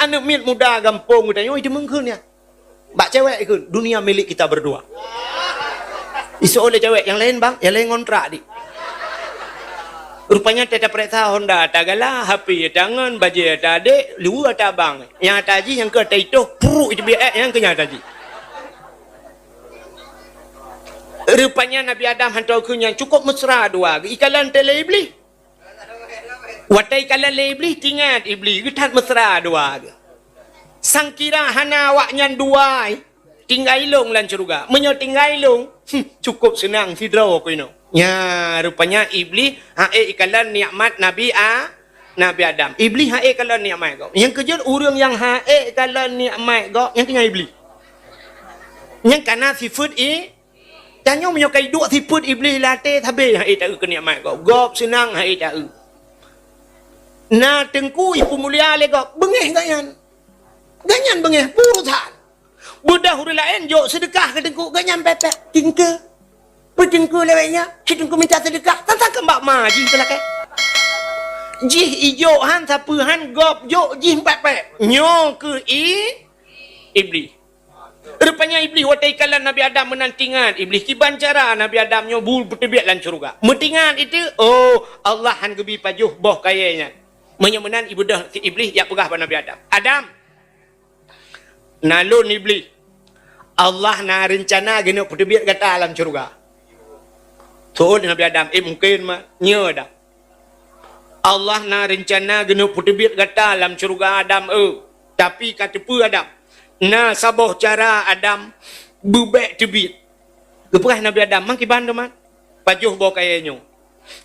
anak mit muda gampung tanya, "Oi, demeng keun ya?" Bak cewek keun, dunia milik kita berdua. Isu oleh cewek yang lain bang, yang lain ngontrak di. Rupanya tetap perintah Honda tagala, HP tangan, baju ada adik, lu ada abang. Yang ada haji, yang ke ada itu, puruk itu biar yang kena haji. Rupanya Nabi Adam hantar kunyang cukup mesra dua. Ikalan tele iblis. Watai ikalan le iblis tinggal iblis. Getat mesra dua. Sangkira hana waknya dua. Tinggal ilung lan syurga. Menyo tinggal ilung. Cukup senang sidra ko ino. Ya, rupanya iblis hae ikalan nikmat Nabi Adam. Iblis hae ikalan nikmat kau. Yang kejut orang yang hae ikalan nikmat kau, yang kena iblis. Yang kana sifat tanya menyokai dua sifat iblis latih habis hae tak ke nikmat kau. Gop senang hae tak. Na tengku ibu mulia le kau. Bengeh ganyan. Ganyan bengeh purusan. Budak huri lain jok sedekah ke tengku ganyan pepek tingke. Petengku lewatnya, petengku minta sedekah, tentang kembak maji pelak. Jih ijo han sapu han gop jo jih pepek. Nyo ke iblis. Rupanya iblis watai kalan Nabi Adam menantingan. Iblis kiban cara Nabi Adam nyo bul bertebiat lan syurga. Mentingan itu, oh Allah han gebi pajuh boh kayanya. Menyemenan ibu dah iblis yang pegah pada Nabi Adam. Adam, nalun iblis. Allah na rencana gini bertebiat kata alam syurga. Soal Nabi Adam, mungkin mah nya dah. Allah na rencana geno putibit kata dalam syurga Adam tapi kata pu Adam. Na saboh cara Adam bubek tebit. Keperah Nabi Adam mang kiban teman. Pajuh boh kayanyo.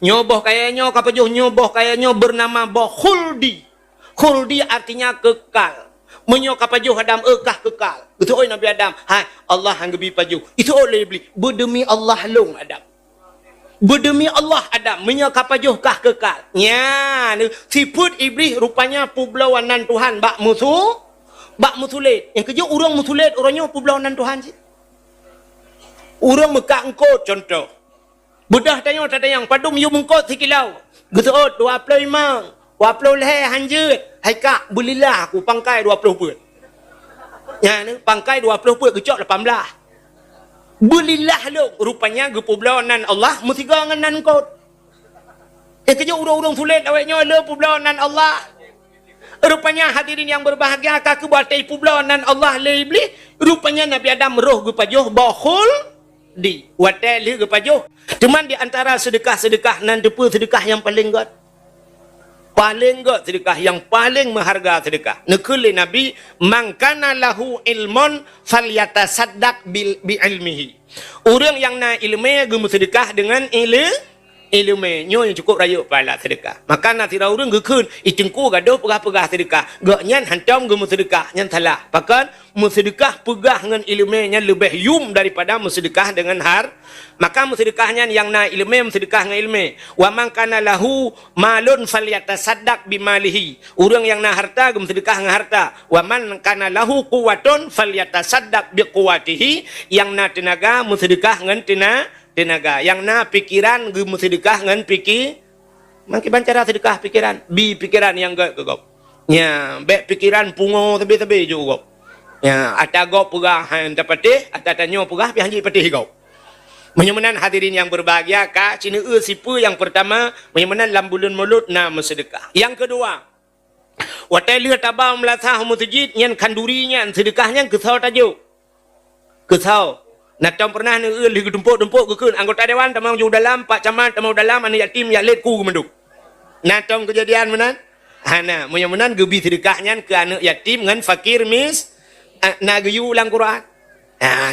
Nyo boh kayanyo kapajuh nyo boh kayanyo bernama boh khuldi. Khuldi artinya kekal. Menyo kapajuh Adam kah kekal. Betul oi Nabi Adam. Hai Allah hanggebi pajuh. Itu oleh iblis. Berdemi Allah long Adam. Berdemi Allah Adam menyakapajuh kah kekal. Ya, sifat iblis rupanya publawanan Tuhan bak musulit. Yang kerja orang musulit orangnya publawanan Tuhan sih. Orang mekak engkau contoh. Budah tanya yang padum yu mengkot sikilau. Geseot 25. 20 leher hanjut. Hai kak, belilah aku pangkai 20 put. Ya, pangkai 20 put kecok 18. Belilah lu rupanya gepublawanan Allah mesti gangan kau. Kerja urang-urang sulit awaknya lu publawanan Allah. Rupanya hadirin yang berbahagia kak kebatai publawanan Allah le iblis. Rupanya Nabi Adam roh gepajuh bahul di watai le gepajuh. Cuman di antara sedekah-sedekah nan depa sedekah yang paling god. Paling god sedekah yang paling mengharga sedekah. Nekuli Nabi mangkana lahu ilmun falyatasaddaq bi ilmihi. Orang yang na ilmu gemu sedekah dengan ilmu nyo yang cukup raya pala sedekah. Maka na tira orang gekeun itengku gaduh pegah-pegah sedekah. Gak nyan hantam gemu sedekah nyan salah. Bahkan musedekah pegah dengan ilmu nya lebih yum daripada musedekah dengan maka musedekahnya yang na ilmu musedekah dengan ilmu. Wa man kana lahu malun falyatasaddaq bimalihi. Orang yang na harta gemu sedekah dengan harta. Wa man kana lahu quwwatun falyatasaddaq biquwwatihi. Yang na tenaga musedekah dengan tenaga. Yang na pikiran gemu sedekah dengan mangki bancara sedekah pikiran. Pikiran yang gak ya, baik pikiran pungo tebe-tebe juga. Ya, ada gop pegah han dapatih, ada tanyo pegah pi hanji patih gop. Menyemenan hadirin yang berbahagia, kak cina sipu yang pertama, menyemenan lambulun mulut na sedekah. Yang kedua, watai lihat tabam melasah masjid yang kandurinya sedekahnya kesau tajuk. Kesau. Nak tahu pernah ni lih dempuk-dempuk kekeun anggota dewan tamang ju dalam pak camat tamang dalam anak yatim ya let ku menduk. Nak tahu kejadian menan? Hana, menyemenan gebi sedekahnya ke anak yatim dengan fakir na geyu ulang Quran.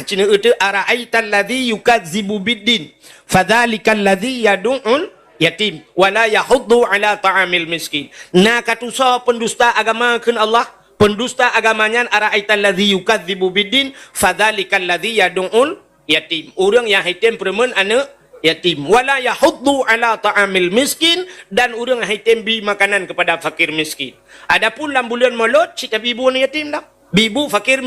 Cina itu ara'aital ladzi yukadzibu biddin fadzalikal ladzi yad'ul yatim wala yahuddu ala ta'amil miskin. Na katusa pendusta agama keun Allah, pendusta agamanya ara'aital ladzi yukadzibu biddin fadzalikal ladzi yad'ul yatim. Orang yang yatim peremen anak yatim wala yahuddu ala ta'amil miskin, dan orang yatim bi makanan kepada fakir miskin. Adapun lambulan mulut si bibu ni yatim dah. Bibu fakir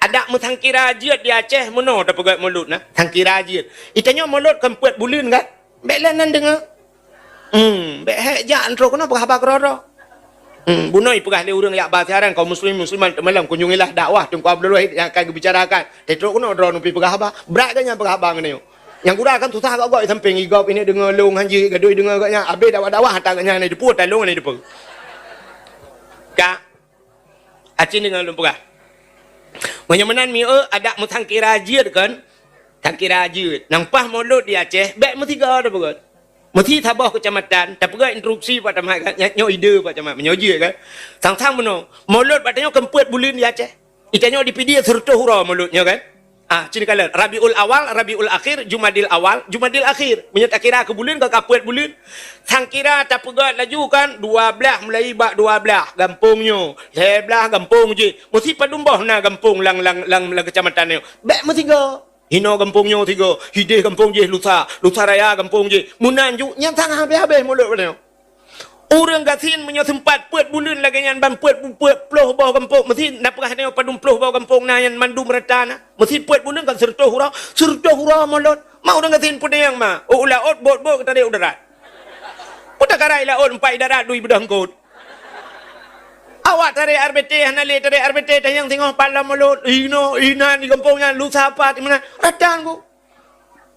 ada mutangkira jiat di Aceh mono dah pegat mulut nah tangkira jiat itanya mulut kempet bulan kan belanan dengar bek hek ja antro kono berapa kroro Bunoi pegah le urang yak basiaran kaum musliman malam kunjungilah dakwah tunggu Abdul Wahid yang akan dibicarakan. Tetrok kuno dro numpi pegah ba. Berat kan yang pegah bang ni. Yang gura kan susah kau goi samping igop ini dengar long hanji gadoi dengar katnya abe dakwah hantar katnya ni depu talong ni depu. Ka acin dengan lum pegah. Menyamanan mi ada mutang kira jid kan. Tang kira jid. Nang pah mulut di Aceh, bek mesti ga dah begot. Mesti tabah kecamatan, tapi kan instruksi Pak Camat kan, nyo ide Pak Camat, menyoji kan. Sang-sang meno, mulut Pak Tanyo kemput bulan di Aceh. Itanyo dipidi serta hura mulutnya kan. Cini kala Rabiul Awal, Rabiul Akhir, Jumadil Awal, Jumadil Akhir. Menyat kira ke bulan ke kaput bulan. Sang kira tak pegat laju kan 12 mulai bak 12 gampungnya. 11 gampung je. Mesti padumbah na gampung lang kecamatan ni. Bek mesti ga. Hino gampungnya 3, Hidih gampung je Lusa Raya gampung je. Munanju yang sangat habis-habis mulut pada. Orang gasin punya tempat puat bulan lagi yang ban puat ploh bawah kampung mesti nak perah tengok padum ploh bawah kampung na yang mandu merata na. Mesti puat bulan kan serta hura mulut. Mau orang gasin pun yang ma. Laut bot kata dia udarat. Putak karai laut empat darat dui bedah kot. Awak tarik RBT, hanali tarik RBT, tayang tengok pala mulut, ina di kampungnya, lu siapa, di mana, radang ku.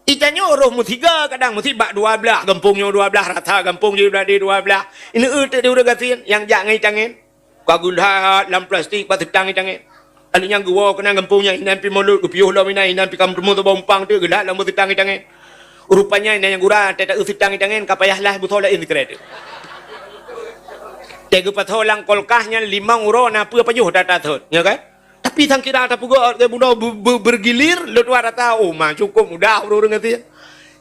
Itannya orang mutiga, kadang mesti bak 12, kampungnya 12, rata kampung je berada 12. Ini dia udah gatin, yang jangan itangin. Kagulhat, lam plastik, patut tangi tangin. Ada yang gua kena kampungnya, inan pi mulut, kupiuh lah mina, inan pi kampung tu bompang tu, gelat lam patut tangi tangin. Rupanya inan yang gurah, tak usik tangi tangin, kapayahlah betul lah ini kredit. Tega patolang kolkahnya 5 euro na apa juh data thot ya kan tapi sang kira tak pugo ke budak bergilir luar rata mah cukup mudah urang ngati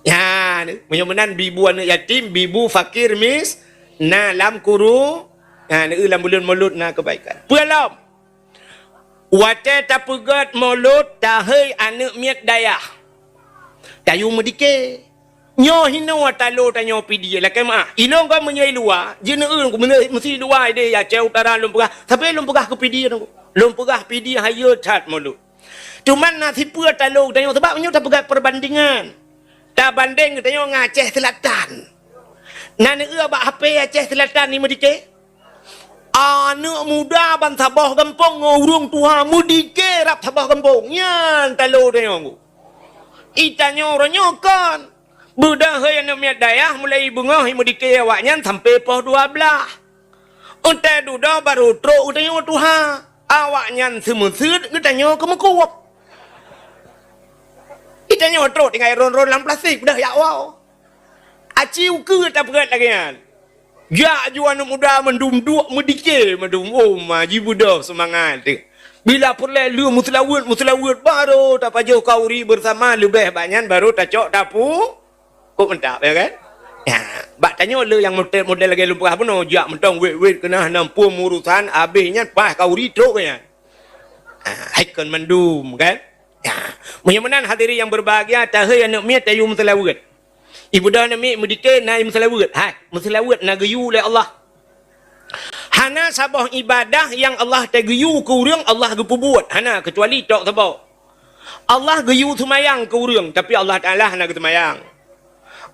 ya menyamanan bibu anak yatim bibu fakir mis na lam kuru ni lam bulan mulut na kebaikan pualam wate tak pugot mulut tahai anak miat dayah dayu medike nyo hino talo tanyo pidi la kema ino ga menyai luar jena ku mesti luar dia ya ceu utara lum pegah tapi lum pegah ke pidi tu lum pegah pidi hayo chat mulut cuman nasi pua talo tanyo sebab nyo tak pegah perbandingan tak banding tanyo ngaceh selatan nan ba HP Aceh Selatan ni medike anak muda ban Sabah kampung ngurung tuha mudike rap Sabah kampung nyan talo tanyo itanyo ronyo kan budak yang miat dayah mulai bunga himu dikei awaknya sampai poh 12. Untai duda baru truk utanyo tuha. Awaknya semusud utanyo kemekuap. Itanyo truk tinggal ron-ron lam plastik dah ya wow. Aciu ke tak berat lagi kan. Ya juan muda mendum duk medike mendum maji budak semangat tu. Bila perle lu muslawut baru tak pajau kauri bersama lebih banyak baru tak cok tapu. Kok mentap ya kan? Ya, bak tanya le yang model lagi lupa apa no, jak mentong wet kena nampu urusan habisnya pas kau ritro kan. Haikon mendum kan? Ya, mudah-mudahan hadirin yang berbahagia tahai anak miat tayu muslawut. Ibu dah nak mi mudike na muslawut. Muslawut na gayu oleh Allah. Hana sabah ibadah yang Allah tagayu ke urang Allah gepu buat. Hana kecuali tok sabah. Allah gayu semayang ke urang tapi Allah Taala hana ke semayang.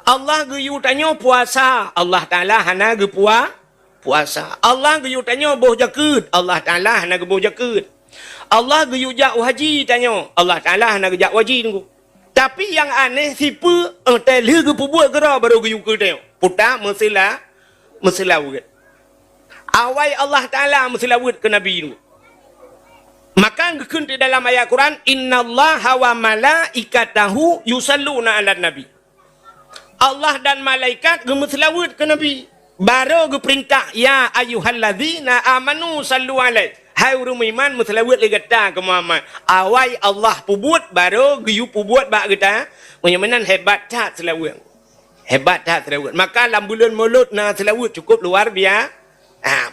Allah geyu tanyo puasa, Allah Taala hana ge puasa. Allah geyu tanyo boh jakut, Allah Taala hana ge boh jakut. Allah geyu jak haji tanyo, Allah Taala hana ge jak haji tunggu. Tapi yang aneh siapa teh le ge buat gera baru geyu ke tanyo. Puta meselawut. Awai Allah Taala meselawut ke Nabi tunggu. Maka gekeun di dalam ayat Quran innallaha wa malaikatahu yusalluna 'alan nabi. Allah dan malaikat gemeselawut ke Nabi. Baru ge perintah ya ayyuhallazina amanu sallu alaihi. Hai orang iman meselawut le gata ke Muhammad. Awai Allah pubuat baru ge yu pubuat bak gata. Menyamanan hebat tak selawut. Hebat tak selawut. Maka dalam bulan Maulud na selawut cukup luar biasa.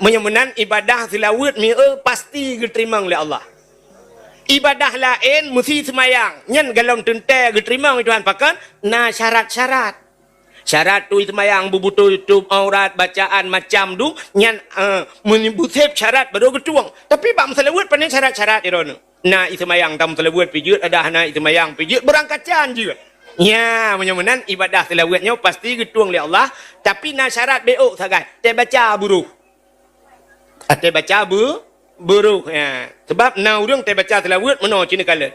Menyamanan ibadah selawut mi pasti diterima oleh Allah. Ibadah lain mesti semayang. Nyan galong tente diterima oleh Tuhan pakan na syarat-syarat. Syarat tu semayang bubutu YouTube aurat bacaan macam tu nyan menyebut syarat baru ketuang. Tapi bak selawut pandai syarat-syarat iron. Na semayang tam selawut pijut ada hana semayang pijut berangkacan juga. Ya, menyamanan ibadah selawatnya pasti ketuang oleh Allah, tapi na syarat beok sagai. Te baca buruh. Ate baca buruh ya. Sebab na urang te baca tilawat meno cina kala.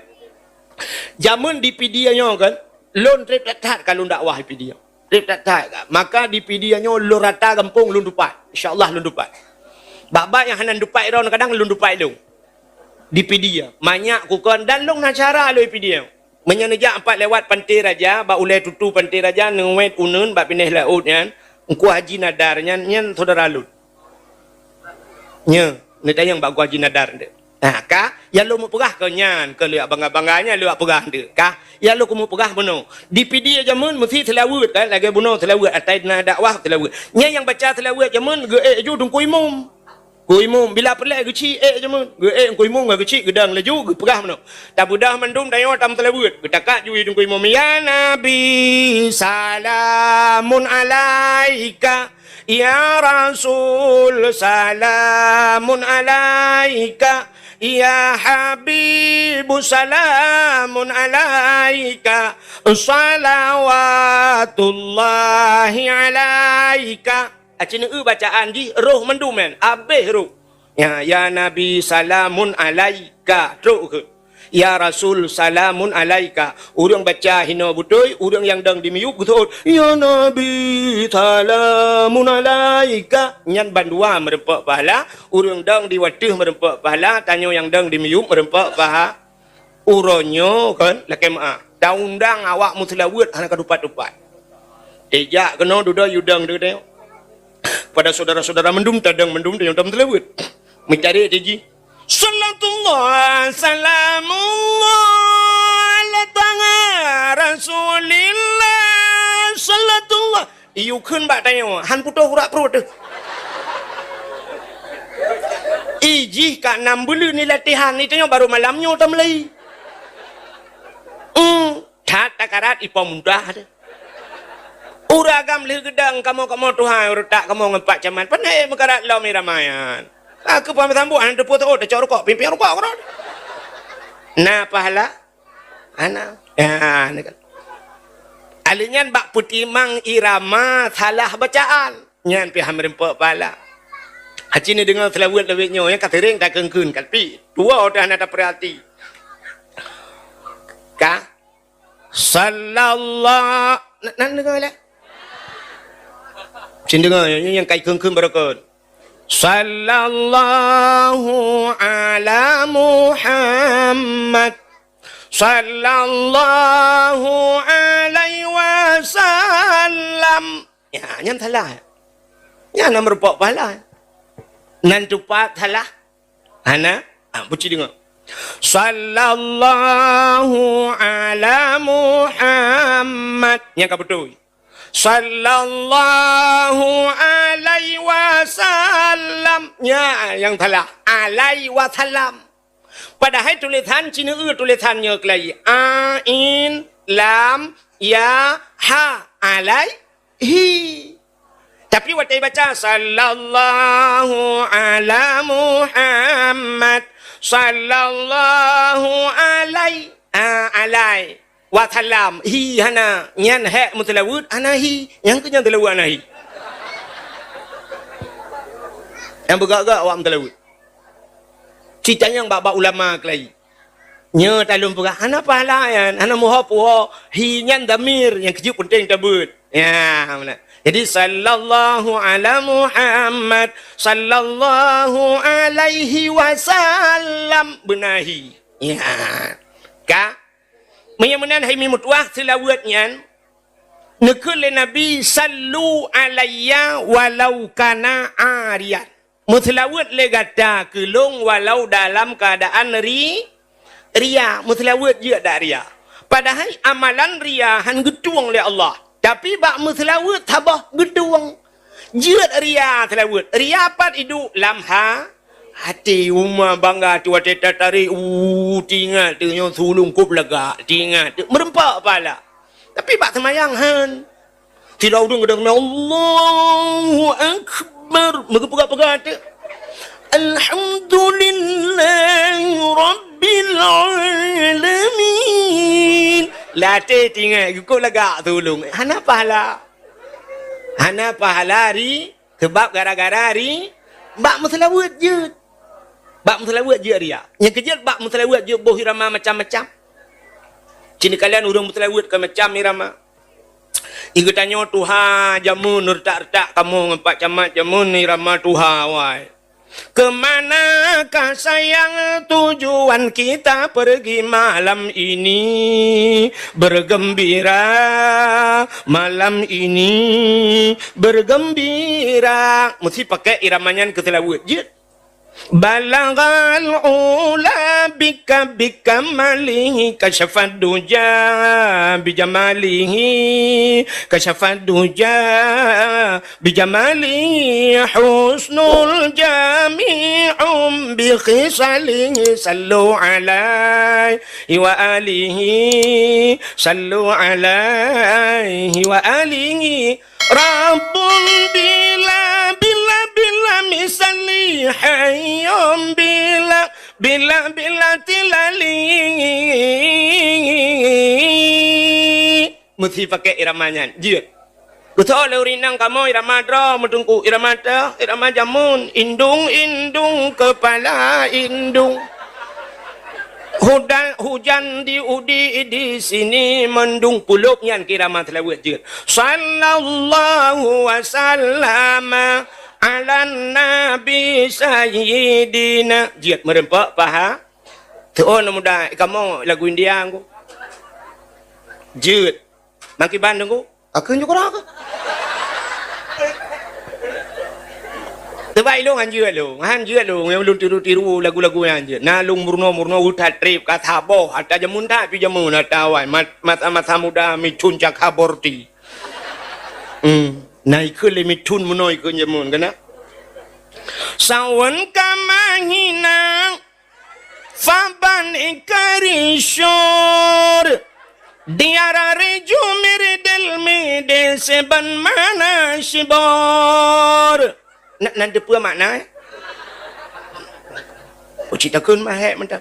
Zaman di pidianya kan, lon trip tat kalau dakwah pidia. Trip tat maka di pidianya lo rata kampung lun dupat. Insya-Allah lun dupat. Baba yang hanan dupat ron kadang lun dupat lu. Di pidia. Banyak kukon dan long nacara lo pidia. Menyeneja 4 lewat pantai raja, ba ulai tutu pantai raja ngwet unun ba pineh laut nyan. Engku haji nadar nyan saudara lu. Nya, ni tayang ba gua haji nadar de. Nah, kah? Ya lu mau pegah ke nyan, ke liak bangga-bangganya lu pegah de. Kah? Ya lu mau pegah beno. Di pidia jamun mesti tilawat kan, lagi beno tilawat atai na dakwah tilawat. Nya yang baca tilawat jamun ge ju dung kuimum. Kuimum bila pelak geci jamun. Ge kuimum ge geci gedang laju ge pegah beno. Tak budah mendum dayo tam tilawat. Ge takak ju dung kuimum ya nabi salamun alaika. Ya Rasul salamun alaika. Ya Habib salamun alaika. Salawatullahi alaika. Acina bacaan di roh mendum men. Abih roh. Ya Nabi salamun alaika. Teruk ke? Ya Rasul salamun alaika. Urang baca hina butoi, urang yang dang dimiuk betul. Ya Nabi salamun alaika. Nyan bandua merempak pahala, urang dang diwatih merempak pahala, tanyo yang dang dimiuk merempak pahala. Uronyo kan laki maa. Daundang awak mutlawat hana kadupat-dupat. Tejak kena duda yudang de. Pada saudara-saudara mendum tadang mendum yang tam telawat. Mencari teji. Salatullah salamullah ala tanga Rasulillah salatullah. Iu khun ba tayo han puto hurak perut tu. Iji ka 6 bulan ni latihan ni tayo baru malamnya tam lei. Tat takarat ipo mudah tu. Uragam leh gedang kamu Tuhan urut tak kamu ngempak caman panai mekarat lau miramayan. Aku pamit tambu anak depu tu dah cak rokok pimpin rokok kan. Nah pahala anak ya ni kan. Alinyan bak putimang irama salah bacaan nyan pi hamrempok pahala. Haji ni dengar selawat lewetnya yang katering tak kengkun kalpi. Dua dah nak perhati. Ka sallallahu nan dengar lah. Cin dengar yang kai kengkun berakon. Sallallahu ala Muhammad sallallahu alaihi wasallam. Ya, nyan salah. Nyan nak merupak pahala. Nan tupat salah. Ana, buci dengar. Sallallahu ala Muhammad. Yang kau betul. Sallallahu alaihi wasallam. Ya, yang salah. Alaihi wasallam. Padahal tulisan Cina tulisannya kelai. Ain, lam, ya, ha. Alaihi. Tapi waktu baca sallallahu ala Muhammad sallallahu alaihi alaihi wasallam hi hana nyan hak mutlawud anahi yang tu yang telawud anahi yang bergak-gak awak mutlawud cita yang bab ulama kelai nya talum pegah hana pahala yan hana moha puha hi nyan damir yang kecil penting tabut ya mana. Jadi sallallahu ala Muhammad sallallahu alaihi wasallam benahi. Ya. Ka menyamanan hai mimutwah selawat nyan nekul Nabi sallu alayya walau kana ariyan. Mutlawat le gata kelong walau dalam keadaan ria. Mutlawat je dak ria. Padahal amalan ria han getuang oleh Allah. Tapi bak muslawat tabah geduang. Jiat ria telawat. Ria pat hidup lamha. Hati umma bangga tu teta tarik. Tingat tu yang sulung kup lega. Tingat tu. Merempak pala. Tapi bak semayang han. Tidak udung gedang Allahu Akbar. Megepegak-pegak tu. Alhamdulillahi Rabbil Alamin. Latih tinggal ikut lagak tolong. Hana pahala ri sebab gara-gara Bak mutlawat je. Bak mutlawat je dia. Yang kejut bak mutlawat je boh irama macam-macam. Cini kalian urang mutlawat ke macam irama. Iku tanya Tuhan jamun retak-retak kamu ngempak camat jamun irama Tuhan wai. Kemanakah sayang tujuan kita pergi malam ini bergembira, malam ini bergembira. Mesti pakai iramanya ketelawut je. Balagal ula bika bika malihi kasyafad duja bijamalihi kasyafad duja bijamalihi husnul jami'um bi khisalihi sallu alaihi wa alihi sallu alaihi wa alihi rabbun bila misali hayyum bila tilali. Mesti pakai iramanya je. Betul urinang kamu irama dra mendungku irama dah irama jamun indung kepala indung. Hujan di udi di sini mendung puluknya kirama telawat je. Sallallahu wasallama ala nabi sayyidina. Jiat merempak paha. Tuan muda kamu lagu India aku. Jiat. Maki Bandung aku. Aku juga orang. Terbaik lu anjir lu. Anjir lu yang belum tiru-tiru lagu-lagu yang anjir. Nalung murno utat trip kata boh ada jamun tak pi jamun atawai mata muda mitun jak haborti. Naik ke mitun menoi ke jamun kena. Sawan kamahina faban ikarishor diara reju miridel mide seban mana shibor. Nak apa makna? Ceritakan mahek mentah.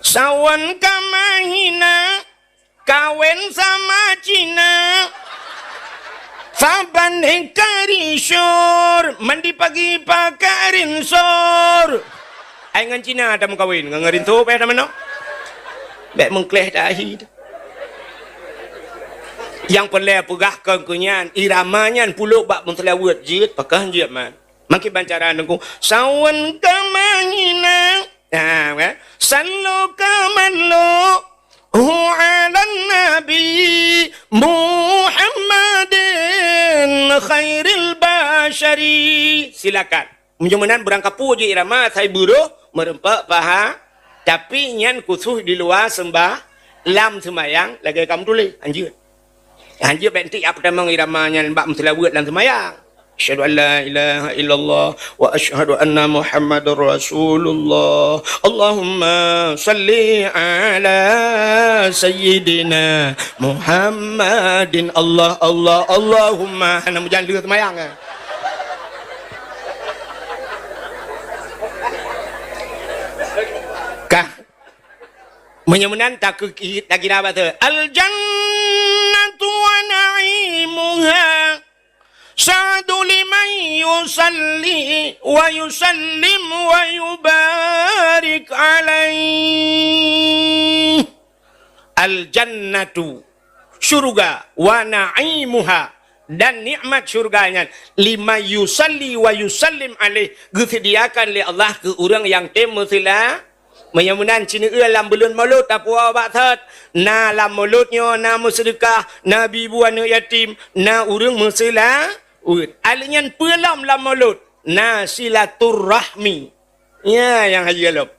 Sawan kamahina kawin sama Cina. Faban ikarishor mandi pagi pakarin sor. Ai ngan Cina ada kawin ngarin tu pe mana? Bek mengkleh dahi. Yang pelai pegahkan kunyan iramanya puluk bak mentelawat jid pakah jid man. Maki bancaran aku sawan kamangina. Kan? Sallu kamallu ala nabi Muhammadin khairil bashari. Silakan. Menjemanan berangkat puji irama saya buruh merempak paha tapi nyan khusus di luar sembah lam semayang lagi kamu tulis anjir. Anjir benti apa nama iramanya mbak mentelawat dalam semayang. Asyhadu an la ilaha illallah wa asyhadu anna Muhammadar Rasulullah. Allahumma salli ala sayyidina Muhammadin. Allahumma hana mujan lửa semayang. Kah menyemunan tak kira apa tu? Al-jannatu wa na'imuha sa'du liman yusalli wa yusallim wa yubarik alaih. Al-jannatu syurga wa na'imuha dan nikmat syurganya lima yusalli wa yusallim alaih disediakan oleh Allah ke orang yang temutilah menyamunan cina lam belun mulut apa abak that na lam mulutnya na bersedekah na bibu anak yatim na urang mesela alinya pelam lam mulut na silaturrahmi ya yang haji alop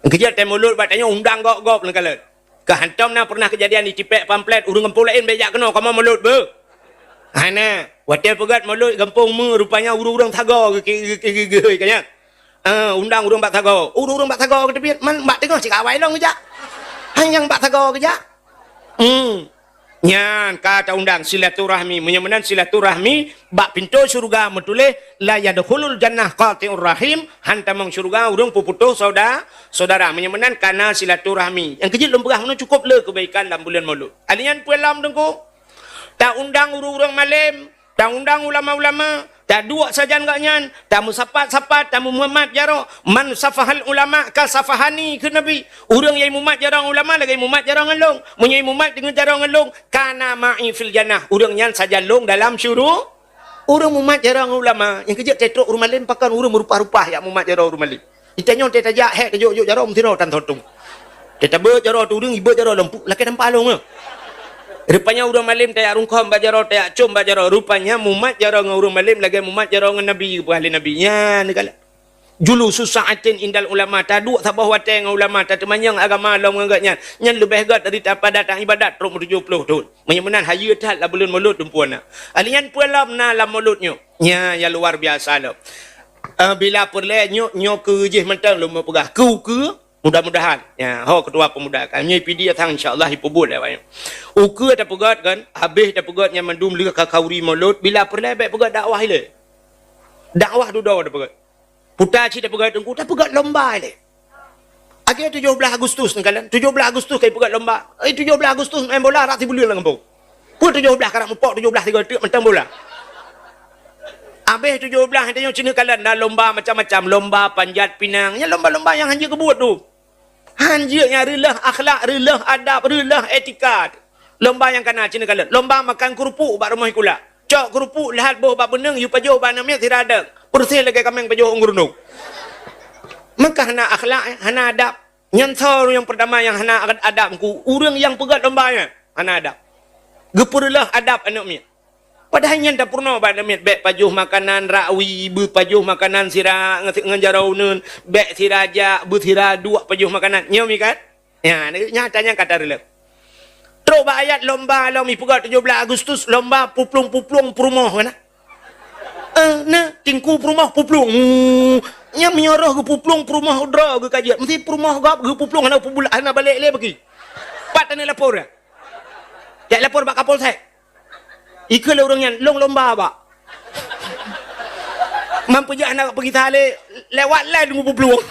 kerja tem mulut batanya undang gok-gok lengkalat kehantam na pernah kejadian di cipek pamflet urang gempung lain bejak kena kamu mulut be hana watel pegat mulut gempung mu rupanya urang thaga ke kanya undang urang bak thaga urang bak thaga ke tepi man bak tengok cik awai long kejak hang bak thaga kejak nyan kata undang silaturahmi menyemenan silaturahmi bak pintu syurga metuleh la yadkhulul jannah qati'ur rahim hantamang syurga urang puputuh saudara menyemenan kana silaturahmi yang kejil lembah mana cukup le kebaikan dalam bulan Maulud alian puelam dengku tak undang urang-urang malam tak undang ulama-ulama Tak dua saja enggaknya, tamu sapat, tamu Muhammad jaro, man safahal ulama ka safahani ke Nabi. Urang yang Muhammad jarang ulama lagi Muhammad jarang ngelong. Munyai Muhammad dengan jarang ngelong, kana ma'i fil jannah. Urang yang saja long dalam syurga. Urang Muhammad jarang ulama, yang kerja tetrok rumah lain pakan urang merupa-rupa ya Muhammad jarang rumah lain. Itanya teta jak hek kejuk jarang mesti tan thotung. Teta ber jarang tu urang ibu jarang lempu, laki nampak long ah. Rupanya urang malim tak rungkam bajaro tak cum bajaro. Rupanya Muhammad jarang urang malim lagi Muhammad jarang Nabi ahli Nabi. Ya negala. Julu susaatin indal ulama tadu sabah wateng ulama tak temanyang agama long ngagaknya. Nyan lebih gat dari apa datang ibadat 70 tu. Menyemenan hayu tak la belun mulut tumpuana. Alian pualam na la mulutnya. Ya ya luar biasa lo. Bila perle nyo ke je mentang lu pegah ke mudah-mudahan ya ho ketua pemuda kami PD datang insyaallah hipubul ya uku ada pegat kan habis ada pegat yang mandum lika kauri mulut bila perle baik pegat dakwah ile dakwah du ada pegat putar ci ada pegat tengku tak pegat lomba ile agi 17 Agustus kan 17 Agustus kai pegat lomba 17 Agustus main bola rati bulir lang kampung pun 17 karak mupok 17 3 mentang bola habis 17 dia cina kalan dah lomba macam-macam lomba panjat pinang ya lomba-lomba yang hanya kebuat tu hanjanya rilah akhlak, rilah adab, rilah etika. Lomba yang kena cina kalan. Lomba makan kerupuk bak rumah kula. Cok kerupuk lihat boh bak beneng yu pajoh bak namnya tirada. Persih lagi kameng pajoh ngurunuk. Maka hana akhlak, hana adab. Nyantar yang pertama yang hana adab ku. Urang yang pegat lombanya hana adab. Gepurilah adab anaknya. Padahal yang tak pernah pada mit bek pajuh makanan rawi pajuh makanan sira ngejarau nun bek siraja sira dua pajuh makanan nyomi kan ya nyatanya kata relep terus ayat lomba mi pegat 17 Agustus lomba puplung perumah kan nah tingku perumah puplung nya menyoroh ke puplung perumah udra ke kajian mesti perumah gap ke puplung hana bulan hana balik le bagi pat ni lapor ya lapor bak Kapolsek. Ikut orangnya long lomba pak. Mampu je anak pergi tali lewat lain tunggu peluang.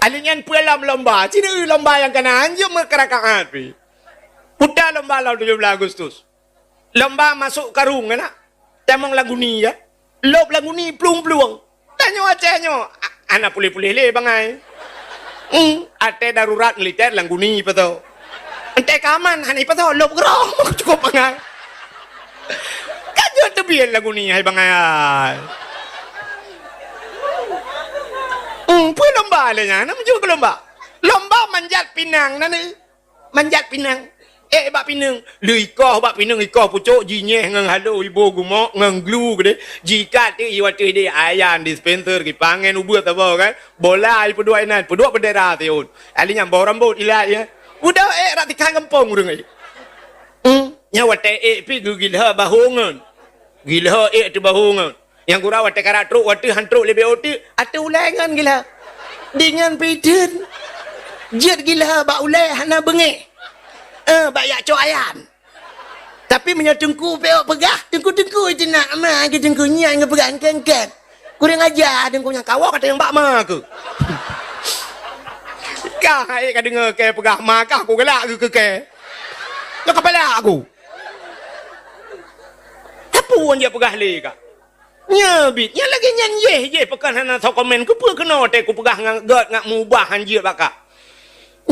Alinyan pulang lomba. Cina lomba yang kena anjum kerakaat pi. Putar lomba lalu 17 Agustus. Lomba masuk karung kan? Temang lagu ni ya. Lop lagu ni peluang. Tanya wajahnya. Anak pulih-pulih le bangai. Ate darurat militer langguni pato. Ente kaman hani pato lop gerong cukup bangai. Kajo tebian langguni hai bangai. Pui lomba le nya, nam juga lomba. Lomba manjat pinang nani. Manjat pinang. Bak pinang. Lu ikoh bak pinang ikoh pucuk jinyeh ngang halo ibu gumok ngang glu gede. Jika ti iwati di ayan dispenser ki pangen ubur tabo kan. Bola ai pedua inan, pedua bendera tiun. Alinya bawa rambut ilat ya. Udah rak tikang kampung urang ai. Nyawa te pi gila bahungan. Gila tu bahungan. Yang gura wate karat truk wate hantruk lebih oti atu ulangan gila. Dengan pidin. Jet gila bak ulai hana bengek. Bayak cok ayan. Tapi menyatungku peok pegah. Tengku-tengku je nak mah. Tengkunya yang pegang kengket. Kurang ajar tengkunya kawak kata yang bak mah ke. Kah hai ka dengar ke pegah mah kah aku gelak ke. Nak kepala aku. Apa orang dia pegah le kah? Nya bit. Nya lagi nyan ye pekan hana tau komen ku pe kena te ku pegah ngak ngak mubah hanjir bakak.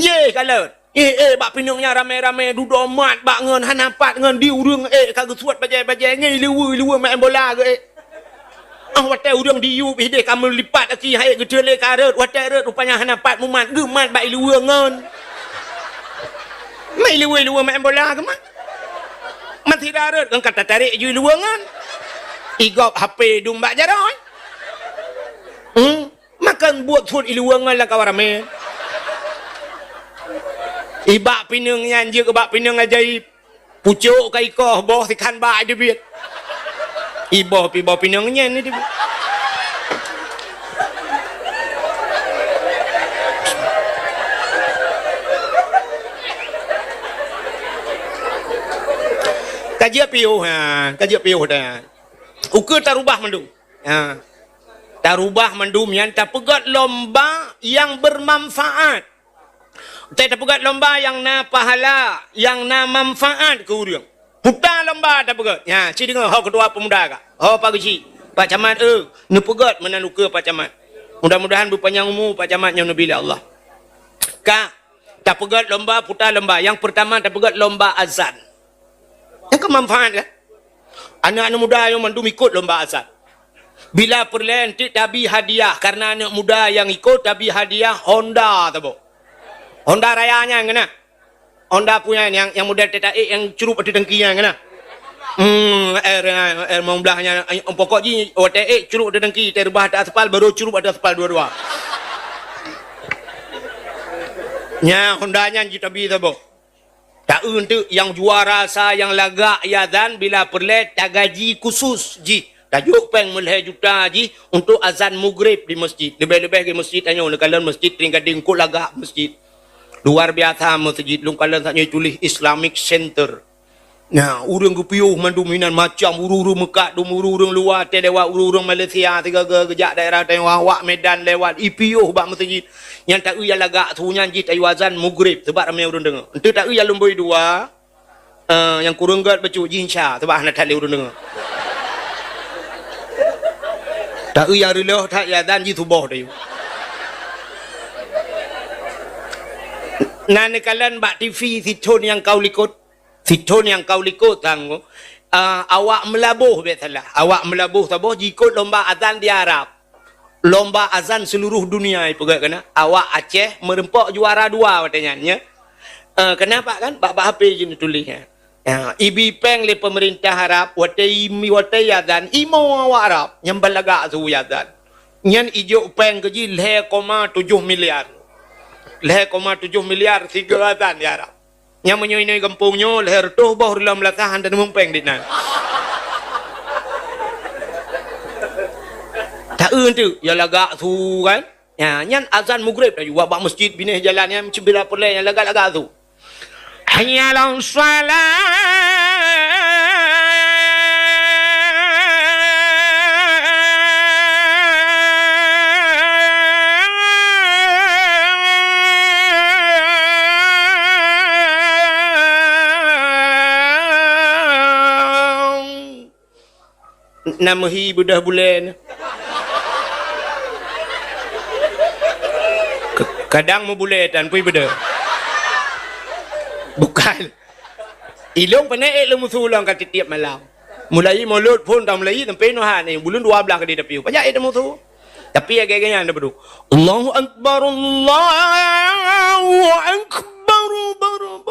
Ye kalut. Bak pinungnya rame-rame duduk mat bak ngan hanapat ngan di urang kagak suat bajai-bajai ngai lewa main bola ke wate urang di yu bide kamu lipat aki hai gedele karet wate ret rupanya hanapat mumat gemat bak lewa ngan mai lewa main bola ke mah mati darat kan kata tarik ju lewa ngan igop HP dumba jaroy makan buat food lewa ngan lah kawarame ibak pinang yang je ke bak pinang ajaib pucuk ke ikoh boh sikan bak dia biat iboh pi boh pinangnya ni dia kaji piuh dah ukur tarubah mendung tarubah mendung yang tak pegat lomba yang bermanfaat Tak pegat lomba yang na pahala, yang na manfaat ke urang. Putar lomba tak pegat. Ya, ci dengar hau ketua pemuda kak. Hau Pak Geci. Pak Camat ne pegat menaluka Pak Camat. Mudah-mudahan berpanjang umur Pak Camat yang nabi Allah. Kak, tak pegat lomba, putar lomba. Yang pertama tak pegat lomba azan. Yang kemanfaat kan? Anak-anak muda yang mandum ikut lomba azan. Bila perlahan tabi hadiah karena anak muda yang ikut tabi hadiah Honda tabo. Honda rayanya yang kena. Honda punya yang model TTX yang curup ada dengkinya yang kena. Air memblahnya pokok je TTX curup ada dengki terbah ada aspal baru curup ada aspal dua-dua. Nya Hondanya kita bi tabo. Tak untuk yang juara sa yang lagak ya dan bila perlet tak gaji khusus ji. Tajuk peng mulai juta ji untuk azan maghrib di masjid. Lebih-lebih ke masjid tanya kalau masjid tinggading kok lagak masjid. Luar biasa masjid lung kalian taknya tulis Islamic Center. Nah, urang kepiuh mandominan macam uru-uru Mekah, uru-uru luar te lewat uru-uru Malaysia tiga kejak daerah Taiwan, Medan lewat ipiuh bak masjid. Yang tak uya lagak tu nyanyi tayu azan maghrib sebab ramai urang dengar. Entu tak uya lomboi dua yang kurang gat bacu jinsya sebab nak tali urang dengar. Tak uya riloh tak ya azan ji subuh dah. Nane kalian bak TV siton yang kau likut tanggo awak melabuh biasalah awak melabuh taboh jikut lomba azan di Arab lomba azan seluruh dunia pegat kena awak Aceh merempak juara 2 katanya nya kenapa kan bak HP je tulisnya ibi peng le pemerintah Arab watai azan imo awak Arab yang balaga su azan nyan ijo peng keji 0,7 miliar 0,7 miliar 3 azan di Arab. Yang menyoinai kampungnya leher tuh boh dalam latahan dan mumpeng di nan. Tak tu ya lagak tu kan. Ya nyan azan maghrib dah juga bak masjid bineh jalannya macam bila perlai yang lagak-lagak tu. Hayya 'alas salat. Nama hi budah bulan. Kadang mau buletan pui beda. Bukan. Ilong panek ilmu sulang kat tiap malam. Mulai mulut pun dah mulai sampai nohan ni bulan 12 ke di tepi. Banyak ilmu tu. Tapi agak-agaknya anda berdoa. Allahu akbar Allahu akbar baru.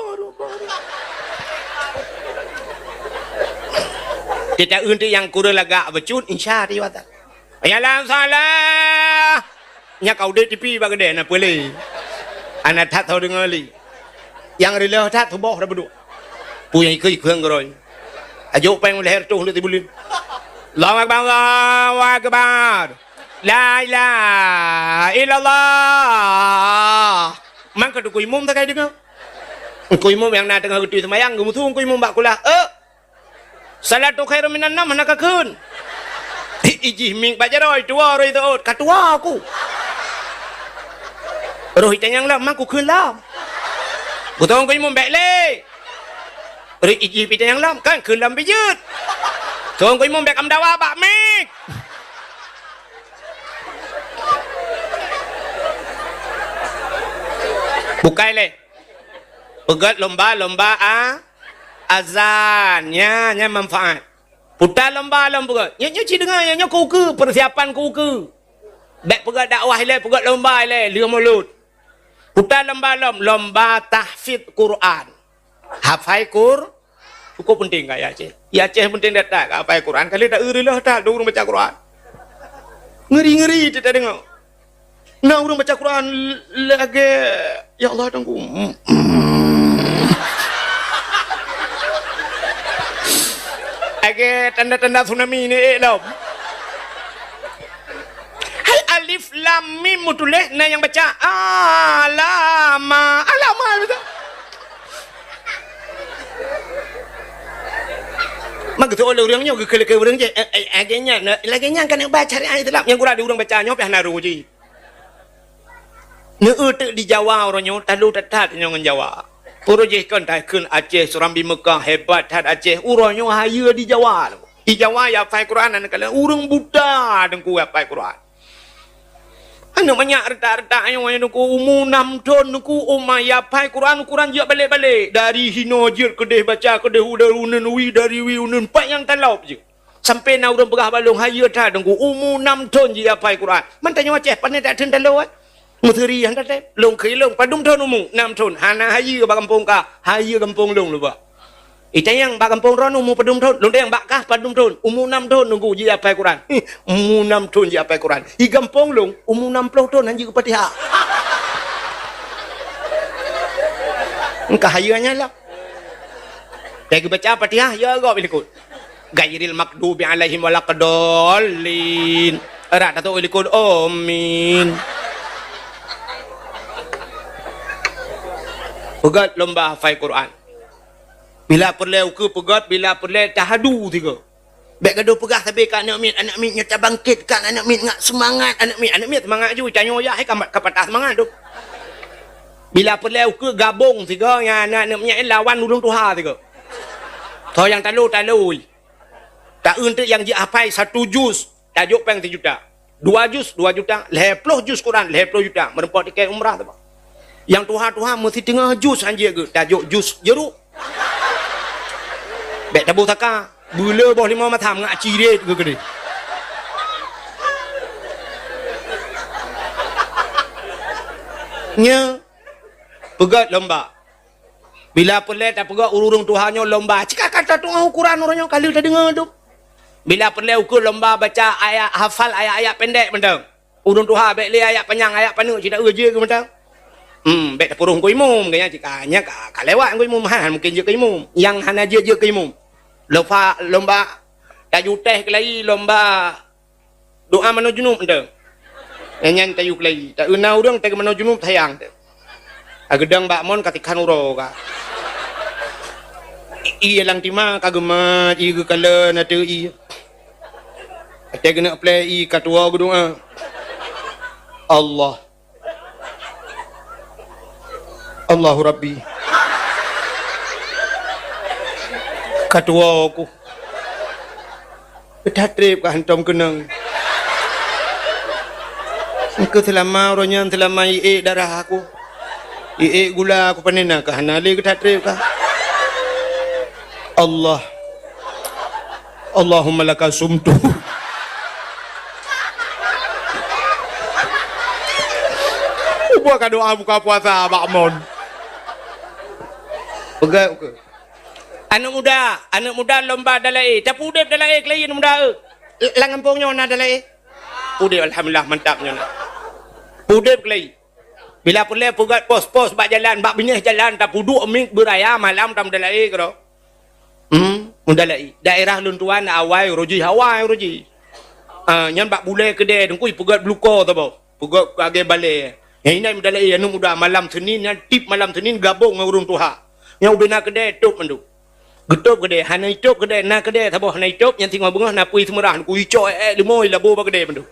Kita untuk yang kurang lagak becut insya dia kata. Ayalah salah. Nya kau dek tipi bag gede na boleh. Anak tak tahu dengar li. Yang rela tak tu boh dah berdoa. Punya ikut geroi. Ajuk peng leher tu hendak dibulin. Allahu akbar Allahu akbar. La ilaha illallah. Man ka tu ku imam tak kai dengar. Ku imam yang nak tengah getui semayang ku mutu ku imam bak kulah. Salatu khairum minan nam nak keun. Iji ming bajaroi tua roi tu katua aku. Rohi tanyang lam mak ku keun lam. Ku tong ku imam bek le. Ri iji pi tanyang lam kan keun lam bijut. Tong ku imam bek am dawa bak mik. Bukai le. Pegat lomba azannya manfaat. Putar lomba pegat. Nya ci dengar nya kau ke persiapan kau ke. Bek pegat dakwah le, pegat lomba le, lia mulut. Putar lomba tahfidz Quran. Hafai cukup penting gak ya Aceh? Ya Aceh penting tak hafai Quran. Kali tak irilah tak urang baca Quran. Ngeri-ngeri kita dengar. Nah urang baca Quran lagi ya Allah tangku. Agak tanda-tanda tsunami ni lom. Hai alif lam mim mutuleh na yang baca alama betul. Mak tu oleh orangnya ke orang je agaknya laginya kan baca ayat dalam yang kurang di orang bacanya pih naru je. Neutek di Jawa orangnya talu tatat nyon Jawa. Projek kan tai kun Aceh Surambi Mekah hebat tat Aceh urangnya haya di Jawa. Di Jawa ya fai Quran anak kala urang Buddha dengku ya fai Quran. Anu banyak reta-reta ayo dengku umur 6 tahun dengku umaya fai Quran je balik-balik dari hino je kedeh baca kedeh udarunun wi dari wi unun pak yang talaup je. Sampai na urang begah balung haya tat dengku umur 6 tahun je fai Quran. Man tanya Aceh pandai tak ten talaup. Muteri yang kata long kiri long padum tahun umum 6 tahun hana hayu ba kampung ka hayu kampung long lupa itayang ba kampung ron umum padum tahun long yang bakah padum tahun umum 6 tahun nunggu ji apa Quran umum 6 tahun ji apa Quran i kampung long umum 60 tahun anji ke Fatihah engkau hayunya lah dia baca Fatihah ya gak bilikut gairil makdubi alaihim walaqdallin erat atau bilikut amin. Pegat lomba hafal Quran. Bila perlu ke pegat, bila perlu tahadu tiga. Baik gaduh pegah tapi kat anak min nyata bangkit kan anak min ngak semangat anak min semangat ju tanya ya hai kapatah semangat tu. Bila perlu ke gabung tiga yang anak min lawan ulung Tuhan tiga. Toh yang talu. Tak untuk yang dia hafal 1 juz, tajuk peng 3 juta. 2 juz 2 juta, 50 juz Quran 50 juta. Merempat tiket umrah tu. Yang Tuhan mesti tengah jus anjir ke tajuk jus jeruk bek tabu taka bula boh 5 matam ngak cirit ke gede nya pegat lomba bila pelet tak pegat urung Tuhannya lomba cakap kata tengah ukuran orangnya kali tak dengar tu bila pelet ukur lomba baca ayat hafal ayat-ayat pendek bentang urung Tuhan bek le ayat panjang ayat panjang cerita je ke bentang baik purung ko imum kaya jikanya ka lewat ko imum han mungkin je ke imum yang han aja je ke imum lomba tayu teh kelai lomba doa mano junub ende nyan tayu kelai tak una urang teh mano junub sayang teh agedang bak mon katikan uro ka i lang tima kagemat i ke kala na teu i teh kena play i katua doa Allahu Rabbi katua aku Tatrip ka hantom kenang engkau selama orangnya selama darah aku gula aku panena ka hanali ke tatrip ka Allahumma laka sumtu buka doa buka puasa bakmon pegang ke anak muda lomba dalai tapi udep dalai klien muda lang kampungnya na dalai udep alhamdulillah mantapnya na udep klien bila pulai pegat pos bak jalan bak binih jalan tak puduk ming beraya malam tam dalai kero mundalai daerah luntuan awai roji hawai roji nyan bak bulai kedai dengkui pegat bluko tu bau pegat kage balai yang ini mundalai anu muda malam Senin yang tip malam Senin gabung dengan urung Tuhan yang udah nak kedai tup mandu getup kedai hana tup kedai nak kedai tabo hana tup yang tinggal bengah nak pui semerah ku ico lemoi labo ba kedai mandu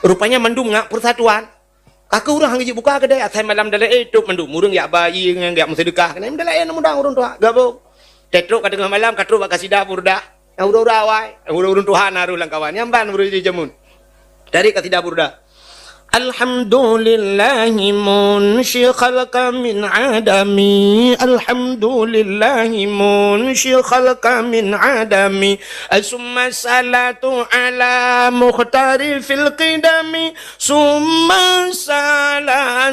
rupanya mandu ngak persatuan kakak urang hang buka kedai asal malam dalai tup mandu murung ya bayi yang gak sedekah kena dalai anu muda urung Tuhan gabung tetruk ka tengah malam katru ba kasida burda yang urang awai urung Tuhan naru lang kawan nyamban buru jamun dari kasida burda Alhamdulillahi munshi khalqa min adami Alhamdulillahi munshi khalqa min adami Summa salatu ala mukhtari fil qidami Summa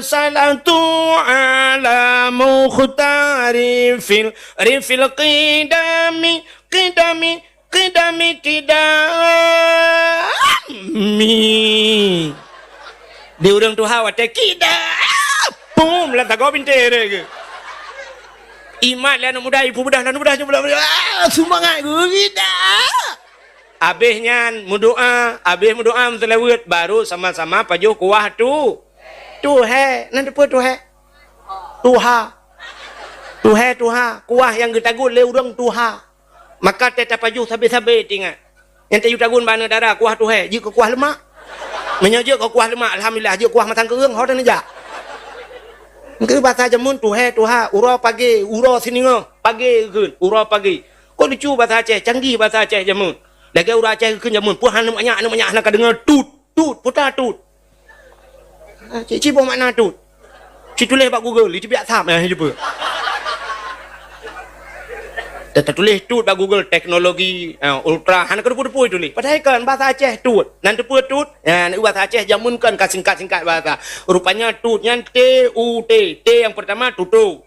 salatu ala mukhtari fil qidami Qidami di urang Tuhan wate kida pum lan tak gobinte re imat lan muda ibu mudah lan mudah semangat kida abehnya mudoa selawat baru sama-sama pajuh kuah tu he nan depa tu he tuha kuah yang getagun le urang tuha maka teta pajuh sabe-sabe tingat yang tayu tagun bana darah kuah tu he jika kuah lemak menyajak kau kuah lemak alhamdulillah je kuah matang keung hau dan aja Ke bahasa Jamun tu ha ura pagi ura sini pagi ke ura pagi. Kau lucu bahasa Aceh, canggih bahasa Aceh Jamun. Lagi ura Aceh ke Jamun, puhan banyak nak dengar tut putar tut. Cik pun makna tut. Cik tulis bak Google, itu biak sam jumpa. Kita tulis tut bak Google teknologi ultra han kedepu-depu tulis. Padahal kan bahasa Aceh tut. Nan depu tut, nak bahasa Aceh Jamun kan singkat-singkat bahasa. Rupanya tutnya T U T. T yang pertama tutu.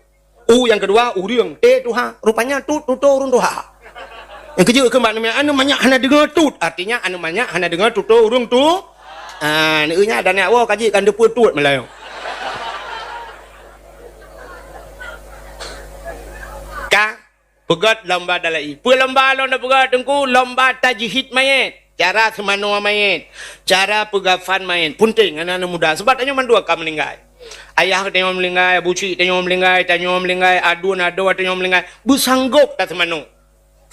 U yang kedua uriang. T tuha. Rupanya tut tutu urun tuha. Yang kecil ke maknanya anu banyak hana dengar tut. Artinya anu banyak hana dengar tutu urung tu. Neunya ada nak kaji kan depu tut Melayu. Pegat lomba dalai. Lomba pegat tengku lomba tajhid mayit. Cara semano mayit. Cara pegafan mayit. Penting anak-anak muda. Sebab tanya mandua kam melinggai. Ayah tanya melinggai, buci tanya melinggai, adu tanya melinggai. Bersanggup tak semano.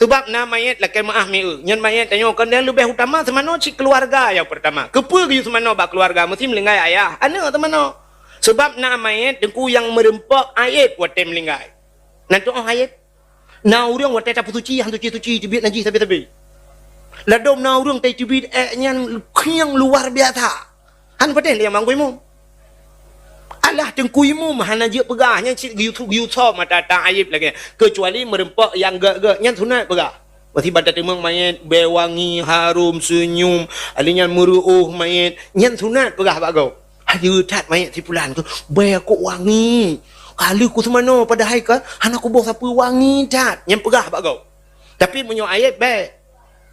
Sebab nama mayit lakai maaf mi'u. Nyan mayit tanya kan dia lebih utama semano si keluarga yang pertama. Kepa gitu semano bak keluarga mesti melinggai ayah. Ana semano. Sebab nama mayit tengku yang merempak ayat buat tem melinggai. Nanti ayat na urang wa ta putuci han tuci cibit najis tapi ladom na urang tai cibit nyan khiang luar biasa han paten yang mangkuimu alah tengkuimu mahana je pegah nyan cik YouTube mata ta aib lagi kecuali merempak yang gak nyan sunat pegah berarti badan temang mayat bewangi harum senyum alinya meruuh mayat nyan sunat pegah bagau hayu tat mayat sipulan tu be kok wangi kali ku semano padahal kan anak ku bos apa wangi cat yang pegah pak kau tapi menyo ayat be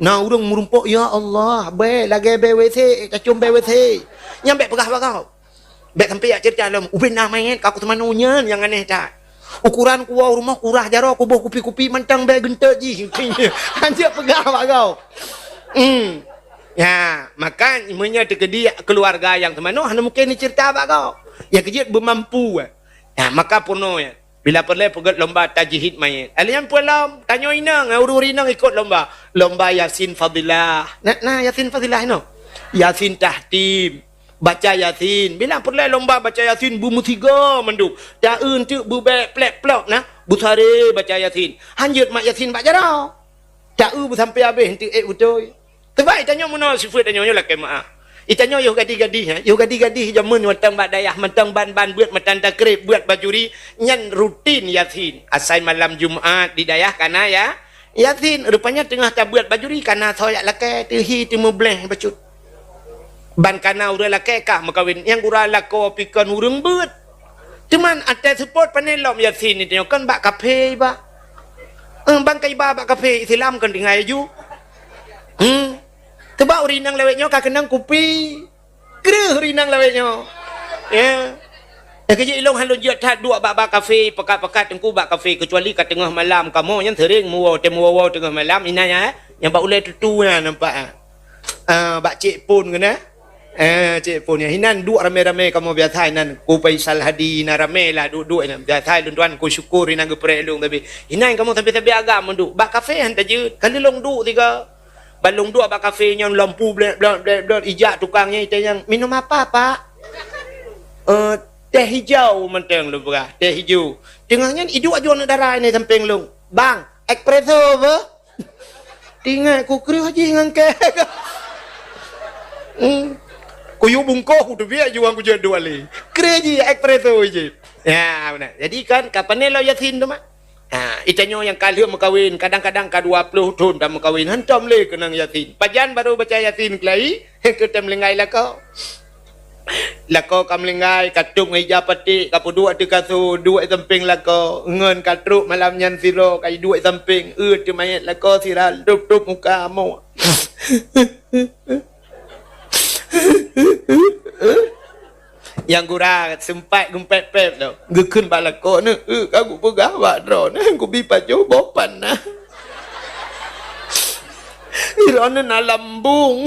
na urang merumpok ya Allah be lagi be WC cacum be WC yang be pegah pak kau be sampai ya cerita dalam ubin na main ka ku semano nya yang aneh cat ukuran ku rumah kurah jaro ku bos kupi-kupi mentang be gentek ji hanya pegah pak kau ya maka imunya dekedi keluarga yang semano hanya mungkin ni cerita pak kau yang kejit bermampu maka puno ya. Bila perlu pegat lomba tajhid mayit. Alian pulang tanya inang, uru inang ikut lomba. Lomba Yasin Fadilah. Nah Yasin Fadilah no. Yasin tahtim. Baca Yasin. Bila perlu lomba baca Yasin bumu tiga mendu. Daun tu bubek plek-plek nah. Busare baca Yasin. Hanjut mak Yasin baca dah. Daun bu sampai habis nanti betul. Terbaik tanya mana sifat tanya lah ke mak. Itanya yo gadi-gadi jamun matang badayah matang ban-ban buat matang takrib buat bajuri nyan rutin Yasin asai malam Jumaat di dayah kana ya Yasin rupanya tengah tak buat bajuri kana soyak lakai tihi timu bleh bacut ban kana ura lakai kah makawin yang ura lako pikan urung buat cuman ada support panelom Yasin ni tengok kan bak kafe ba bang kai ba bak kafe Islam kan dingai ju Tebak urinang lewetnya kakenang kupi. Kera urinang lewetnya. Ya. Kerja ilong halun jat tak dua bak kafe pekat-pekat tengku bak kafe kecuali kat tengah malam kamu yang sering muwa tengah malam inanya yang bak ulai tutu nampak. Bak cik pun kena. Cik pun ya hinan dua rame-rame kamu biasa hinan ku Faisal Hadi na rame lah duduk hinan biasa tuan ku syukur hinan ke perelong tapi hinan kamu sampai agak menduk bak kafe hantar je kali long duk tiga balung dua bak kafe yang lampu blek ijak tukangnya itu yang minum apa pak? Teh hijau menteng lu berah teh hijau tengahnya hidup aja nak darah ini samping lu bang espresso apa? Tinggal ku kira aja dengan kek ku yuk bungkuh udah biar juang ku jadi dua li kira aja espresso aja ya benar jadi kan kapan ni lo Yasin tu mak itanya yang kali makawin kadang-kadang ka 20 tahun dah makawin hentam le kenang Yasin pajan baru baca Yasin kelai kita melingai lako kam melingai katung hijab pati kapu dua tu kasu dua samping lako ngen katruk malam nyan siro kai dua samping tu mayat lako siral tup muka mu yang gura sempat gumpet pep tu gekun balako ne aku pegah badro ne aku bi pajo bopan nah irone na lambung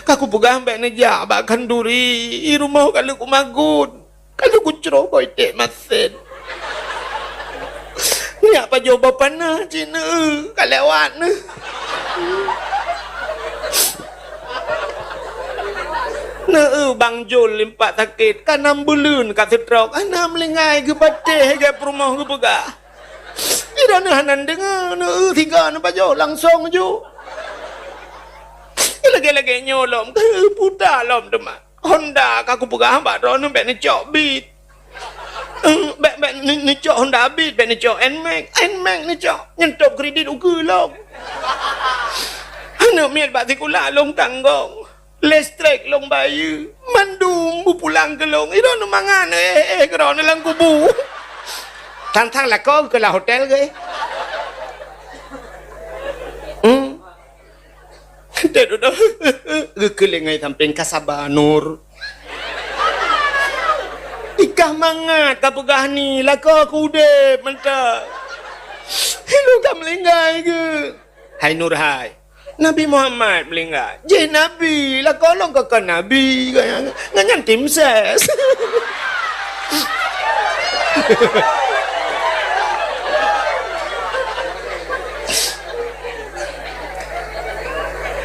kaku pegah mbak ne ja bakan duri i rumah kalau ku magun kalau ku ceroboy tek masen ni apa jawapan nah cina kalewat ne Bang Jul limpak sakit. Kanam belun kat setrok. Anam lengai ke patih ke perumah ke pegah. Ira hanan dengar. Tiga nampak jauh. Langsung je. Lagi-lagi nyolom. Putar lom teman. Honda kaku pegah hamba. Rono bek ni cok beat. Bek ni cok Honda beat. Bek ni cok Nmax ni cok. Nyentop kredit ukur lom. Anak miat bak sekolah long tanggung. Listrik long bayu. Mandum bu pulang ke long. Itu nak mangan kerana lang kubu. Thang là có ke là hotel ke. Dia dah. Kelengai sampai Kasaba Nur. Ikah mangat ka pegah ni lah kau kudep mentah. Hello kam lengai ke. Hai Nur hai. Nabi Muhammad melingkar. Je Nabi lah kolong kakak Nabi. Nganyan tim ses.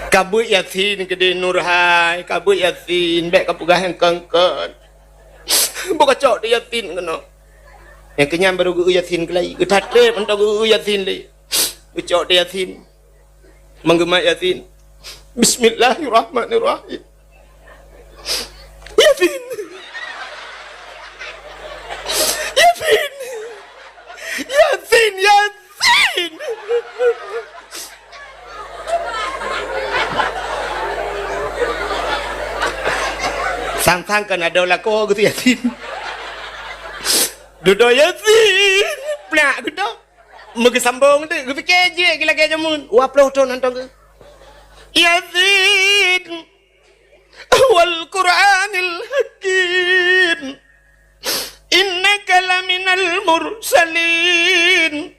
Kabut Yasin ke di Nurhai. Kabut Yasin. Baik kapugah yang kengkot. Bukan cok di Yasin kena. Yang kenyang baru ke Yasin ke lagi. Ketatrip entah ke Yasin lagi. Cok di Yasin. Menggemak Yasin. Bismillahirrahmanirrahim. Yasin. Yasin. Yasin. Yasin. Sang-sang kan ada lako gitu Yasin. Duduk Yasin. Pelak gitu. Mega sambung tu, gue fikir je gila kayak jamun. Waploh tu nonton ke? Yasin, wal Quranil Hakim, innaka laminal mursalin,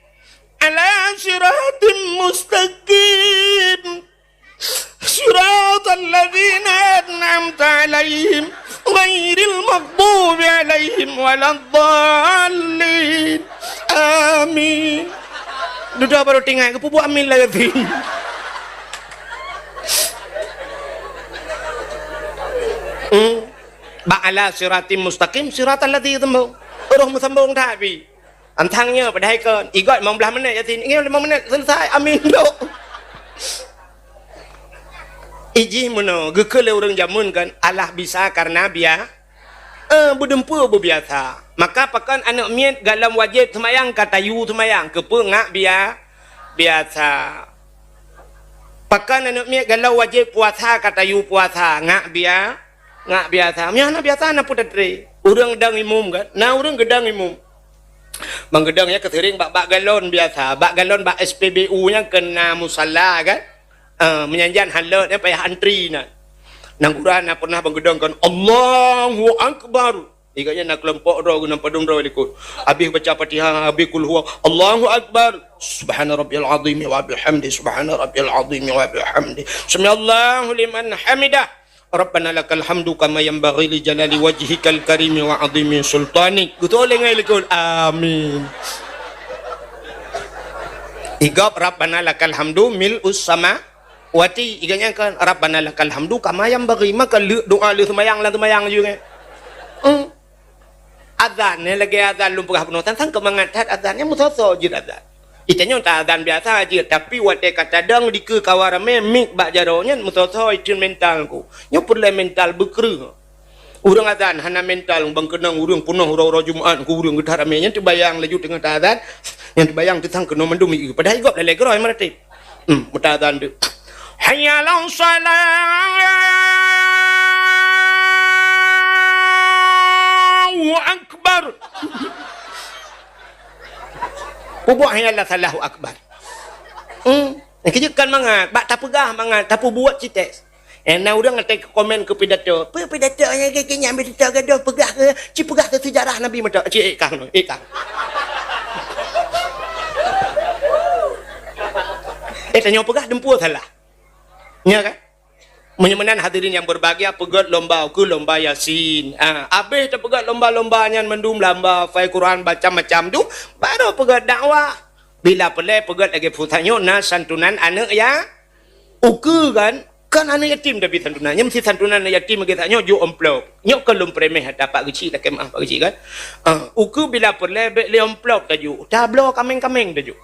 ala siratim mustaqim, siratal ladzina an'amta alaihim, ghairil maghdubi alaihim waladdallin. Amin. Duduk baru tinggal ke pupu amin lagi. Ba'ala siratim mustaqim siratal ladzi tembung. Uruh musambung tapi. Antangnya pada haikon. Igot 15 minit Yasin. Ingin 5 minit selesai. Amin dok. Iji mana gekele orang jamun kan Allah bisa karena biar berdempu berbiasa. Maka pakan anak miat dalam wajib semayang kata yu semayang kepe ngak biasa. Pakan anak miat dalam wajib puasa kata yu puasa ngak biasa. Mian biasa anak putat tre. Urang gedang imum kan. Nah urang gedang imum. Bang gedangnya ketering bak galon biasa. Bak galon bak SPBU nya kena musalla kan. Menyanjian halat payah antri nak. Nang Quran pernah bang gedang kan Allahu Akbar. Ikatnya nak kelompok roh guna padung roh ikut. Habis baca Fatihah, habis kul huwa Allahu Akbar. Subhana rabbiyal azim wa bihamdi. Subhana rabbiyal azim wa bihamdi. Samiallahu liman hamidah. Rabbana lakal hamdu kama yanbaghi li jalali wajhikal karimi wa azimi sultanik. Betul lengai likul. Amin. Igap Rabbana lakal hamdu mil'us sama wati. Iganya kan Rabbana lakal hamdu kama yanbaghi. Maka doa lu semayang lah semayang juga. Azan ni lagi azan lumpur penuh tentang kemangatat azannya musoso je azan. Itanya tak azan biasa aja tapi wate kata dang di ke kawarame mik bak jaronya musoso itu mental ku. Nya perlu mental bekru. Urang azan hana mental bang kenang urang punah urang Jumaat ku urang gedar amenya terbayang laju dengan azan yang terbayang tentang kena mendum padahal gop lele geroi marati. Muta azan tu. Hayya ala salat. Allahu Akbar. Pubuh hanyalah Allahu Akbar. Kejekan mangat, bak tak pegah mangat, tapi buat cerita. Nah orang ngetek komen ke pidato. Apa pidato yang kayaknya ambil cerita gaduh pegah ke? Cik pegah ke sejarah Nabi mata. Cik ikang no, ikang. Tanya pegah dempur salah. Ya kan? Menyemenan hadirin yang berbahagia pegat lomba ke lomba Yasin. Habis dah pegat lomba-lombanya mendum lomba fai Quran baca macam tu baru pegat dakwah. Bila pelai pegat lagi putanyo na santunan anak ya uku kan Kan anak yatim dah beri santunan. Yang mesti santunan anak yatim bagi tak nyok amplop. Nyok kelum premeh dapat kecil dah kemah pak kecil kan. Uku bila perle le amplop tajuk. Tablo kameng-kameng tajuk.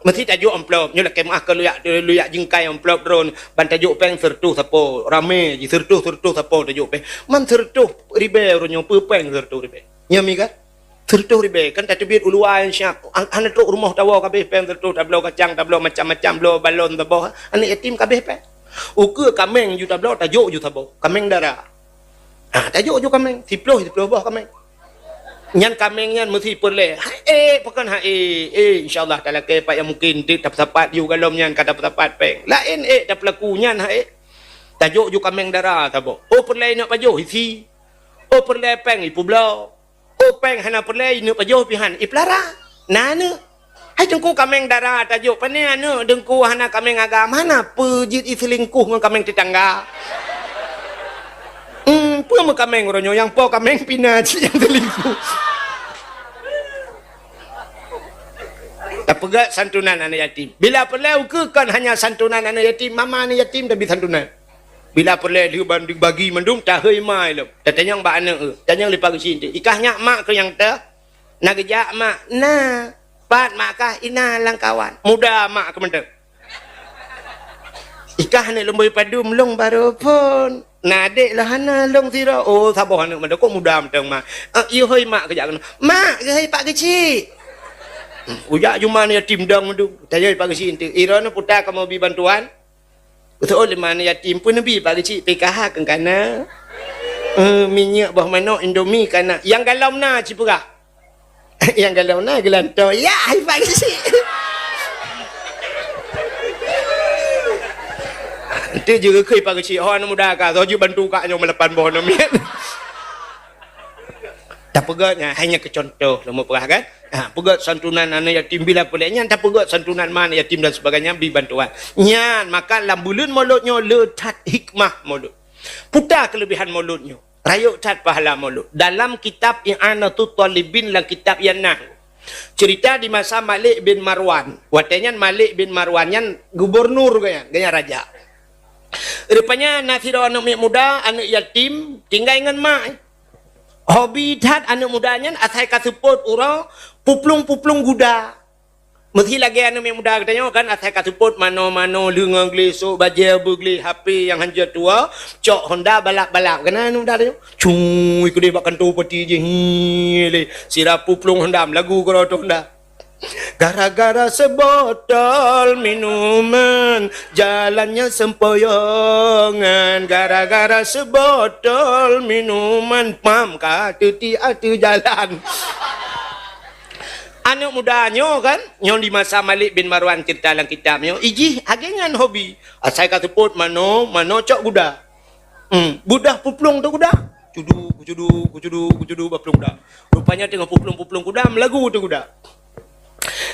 Mesti tajuk amplop. Nyok kemah ke luyak jengkai amplop drone. Ban tajuk peng sertuh sapo. Rame je sertuh sapo tajuk peng. Man sertuh ribe ronyo pepeng sertuh ribe. Nyami kan? Sertuh ribe kan tak tebit uluan syak anak tu rumah tawa kabeh peng sertuh tablo kacang tablo macam-macam blo balon tabo anak yatim kabeh peng uke kameng ju tablo tajuk ju tabo kameng darah tajuk ju kameng tiploh boh kameng nyan kameng nyan mesti perle pakan insyaallah kalau ke pak yang mungkin ti tap sapat ju galom nyan kata sapat peng lain dah pelaku nyan tajuk ju kameng darah tabo perle nak pajo isi perle peng ipu blo peng hana perlai nu pajoh pihan iplara nana hai tengku kameng darah tajuk pane anu dengku hana kameng agama hana pejit iselingkuh ngan kameng tetangga pu me kameng ronyo yang po kameng pina yang selingkuh tak pegat santunan anak yatim bila perlu ke kan hanya santunan anak yatim mama anak yatim dah bi santunan bila perle dia banding bagi mendung tak hei mai lo tanya mbak anak tanya lepas ke sini ikahnya mak ke yang te nak gejak mak nah pat mak kah ina lang kawan muda mak ke mendeng ikah ni lembui padu melong baru pun nah dek lah hana long sira sabar anak mendeng kok muda mendeng mak iyo hei mak gejak mak ke hei pak kecil ujak cuma ni yatim dang mendung tanya lepas ke sini irana putar kamu bi bantuan betul mana yatim pun nabi pak kecil PKH kan kana minyak bah mana Indomie kana yang galau na cipura yang galau na gelanto ya hai pak kecil itu juga kai pak kecil orang muda ka so bantu kak nyo melepan boh no miet tak pegatnya hanya kecontoh lemu perah kan pegat santunan anak yatim bila peleknya tak pegat santunan mana yatim dan sebagainya beri bantuan nyan maka lambulun mulutnya letat hikmah mulut putar kelebihan mulutnya rayuk tat pahala mulut dalam kitab I'anatul Talibin dalam kitab Yanah cerita di masa Malik bin Marwan watenya Malik bin Marwan yang gubernur gaya raja rupanya nasira anak muda anak yatim tinggal dengan mak hobi tat anak mudanya asai kasuput urang puplung guda mesti lagi anak muda katanya kan asai kasuput mano-mano lengang gleso bajel bergli HP yang hanja tua cok Honda balap-balap kena anak muda tanya cuy ikut dia bakal tu peti je sirap puplung Honda lagu kalau tu Honda gara-gara sebotol minuman jalannya sempoyongan gara-gara sebotol minuman pam kata ati jalan anak mudanya kan yang di masa Malik bin Marwan cerita dalam kitabnya iji agengan hobi asai kata put mano cok guda budah puplung tu guda kucudu baplung guda rupanya tengah puplung guda melagu tu guda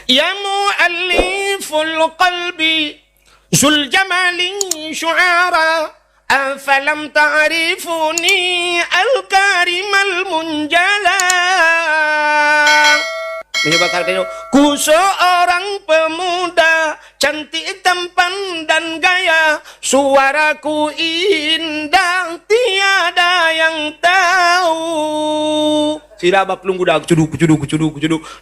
ya mu'alliful qalbi zul jamali syu'ara afalam ta'rifuni al-karimal munjala menyebabkan katanya ku seorang pemuda cantik tampan dan gaya suaraku indah tiada yang tahu siraba pelung guda kucudu